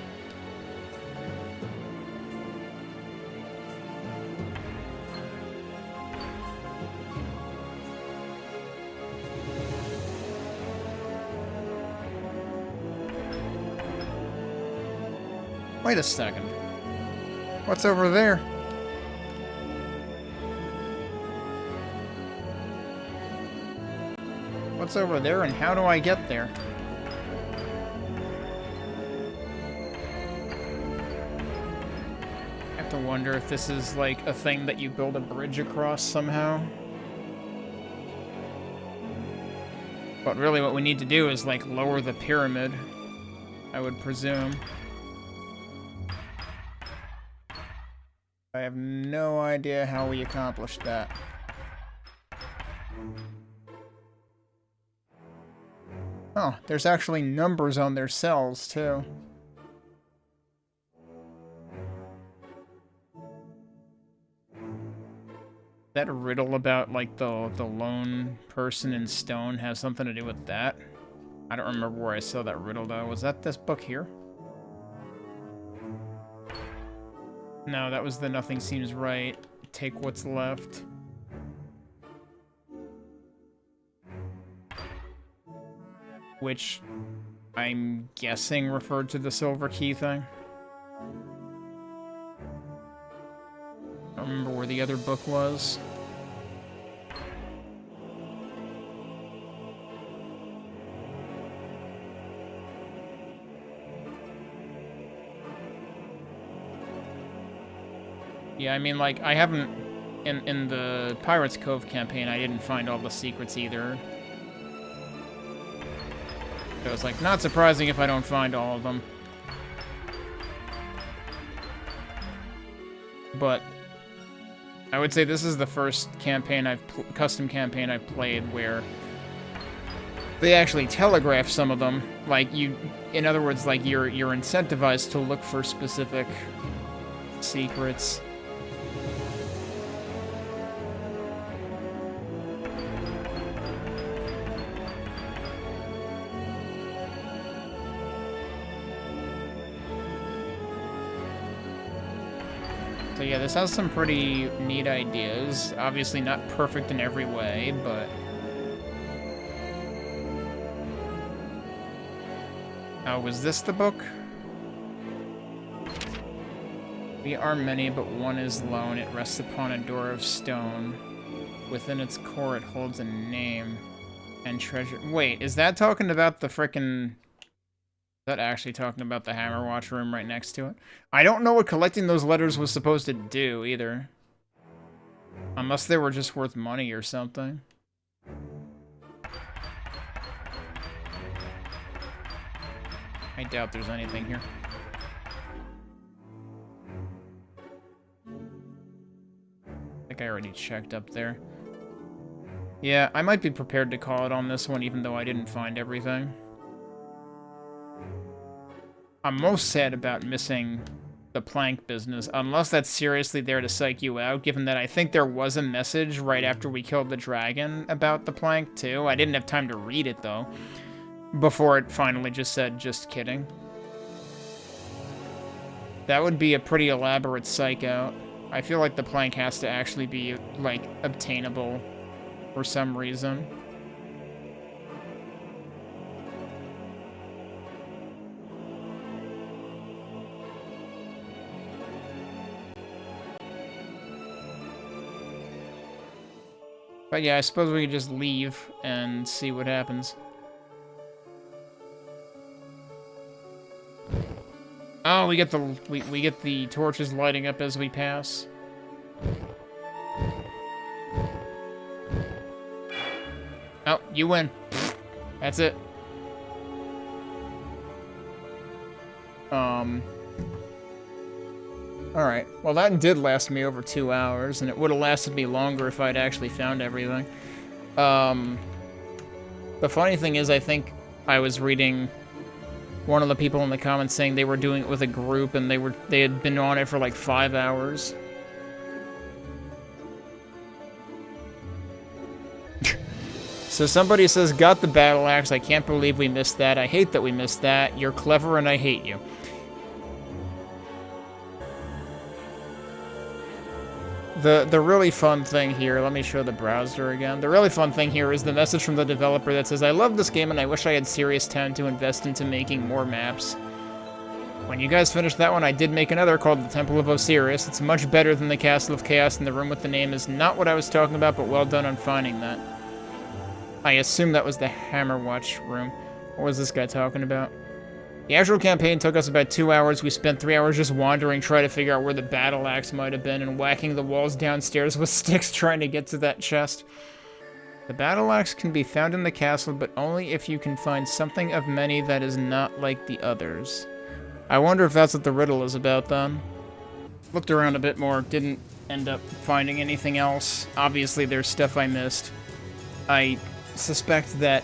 Wait a second. What's over there? What's over there, and how do I get there? I have to wonder if this is, like, a thing that you build a bridge across somehow. But really what we need to do is, like, lower the pyramid, I would presume. I have no idea how we accomplished that. Oh, there's actually numbers on their cells, too. That riddle about, like, the lone person in stone has something to do with that? I don't remember where I saw that riddle, though. Was that this book here? No, that was the Nothing Seems Right. Take what's left. Which I'm guessing referred to the silver key thing. I don't remember where the other book was. Yeah, I mean, like, I haven't... In the Pirates Cove campaign, I didn't find all the secrets either. So it's, like, not surprising if I don't find all of them. But I would say this is the first campaign custom campaign I've played where they actually telegraph some of them. Like, in other words, like, you're incentivized to look for specific secrets. So yeah, this has some pretty neat ideas. Obviously not perfect in every way, but... Oh, was this the book? We are many, but one is lone. It rests upon a door of stone. Within its core, it holds a name and treasure. Wait, is that talking about the frickin'... that actually talking about the Hammerwatch room right next to it? I don't know what collecting those letters was supposed to do, either. Unless they were just worth money or something. I doubt there's anything here. I think I already checked up there. Yeah, I might be prepared to call it on this one, even though I didn't find everything. I'm most sad about missing the plank business, unless that's seriously there to psych you out, given that I think there was a message right after we killed the dragon about the plank, too. I didn't have time to read it, though, before it finally just said, just kidding. That would be a pretty elaborate psych out. I feel like the plank has to actually be, like, obtainable for some reason. But yeah, I suppose we could just leave and see what happens. Oh, we get the torches lighting up as we pass. Oh, you win. That's it. Alright. Well, that did last me over 2 hours, and it would have lasted me longer if I'd actually found everything. The funny thing is, I think I was reading one of the people in the comments saying they were doing it with a group, and they had been on it for like 5 hours. So somebody says, got the battle axe. I can't believe we missed that. I hate that we missed that. You're clever and I hate you. The really fun thing here, let me show the browser again. The really fun thing here is the message from the developer that says, I love this game and I wish I had serious time to invest into making more maps. When you guys finished that one, I did make another called the Temple of Osiris. It's much better than the Castle of Chaos, and the room with the name is not what I was talking about, but well done on finding that. I assume that was the Hammerwatch room. What was this guy talking about? The actual campaign took us about 2 hours. We spent 3 hours just wandering, trying to figure out where the battle axe might have been, and whacking the walls downstairs with sticks trying to get to that chest. The battle axe can be found in the castle, but only if you can find something of many that is not like the others. I wonder if that's what the riddle is about, then. Looked around a bit more, didn't end up finding anything else. Obviously, there's stuff I missed. I suspect that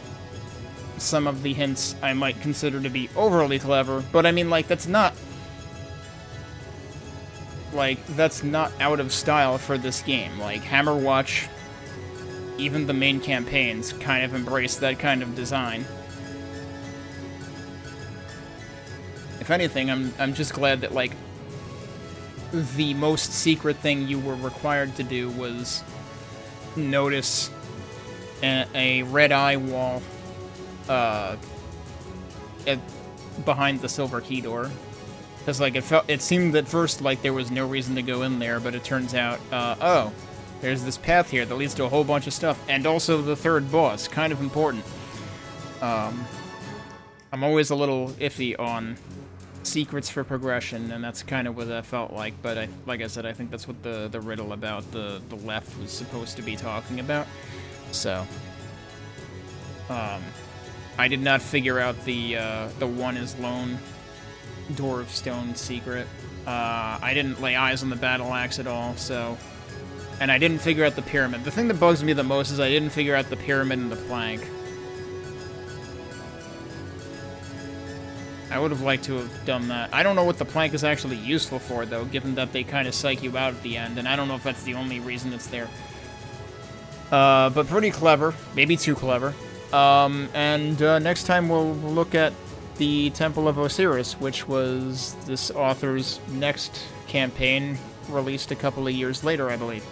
some of the hints I might consider to be overly clever, but I mean, like, that's not out of style for this game. Like, Hammerwatch, even the main campaigns, kind of embrace that kind of design. If anything, I'm just glad that, like, the most secret thing you were required to do was notice a red eye wall behind the silver key door, because like it seemed at first like there was no reason to go in there, but it turns out oh, there's this path here that leads to a whole bunch of stuff, and also the third boss, kind of important. I'm always a little iffy on secrets for progression, and that's kind of what that felt like, but like I said, I think that's what the riddle about the left was supposed to be talking about. So I did not figure out the one is lone door of stone secret. I didn't lay eyes on the battle axe at all, so... And I didn't figure out the pyramid. The thing that bugs me the most is I didn't figure out the pyramid and the plank. I would have liked to have done that. I don't know what the plank is actually useful for, though, given that they kind of psych you out at the end, and I don't know if that's the only reason it's there. But pretty clever. Maybe too clever. Next time we'll look at the Temple of Osiris, which was this author's next campaign, released a couple of years later, I believe.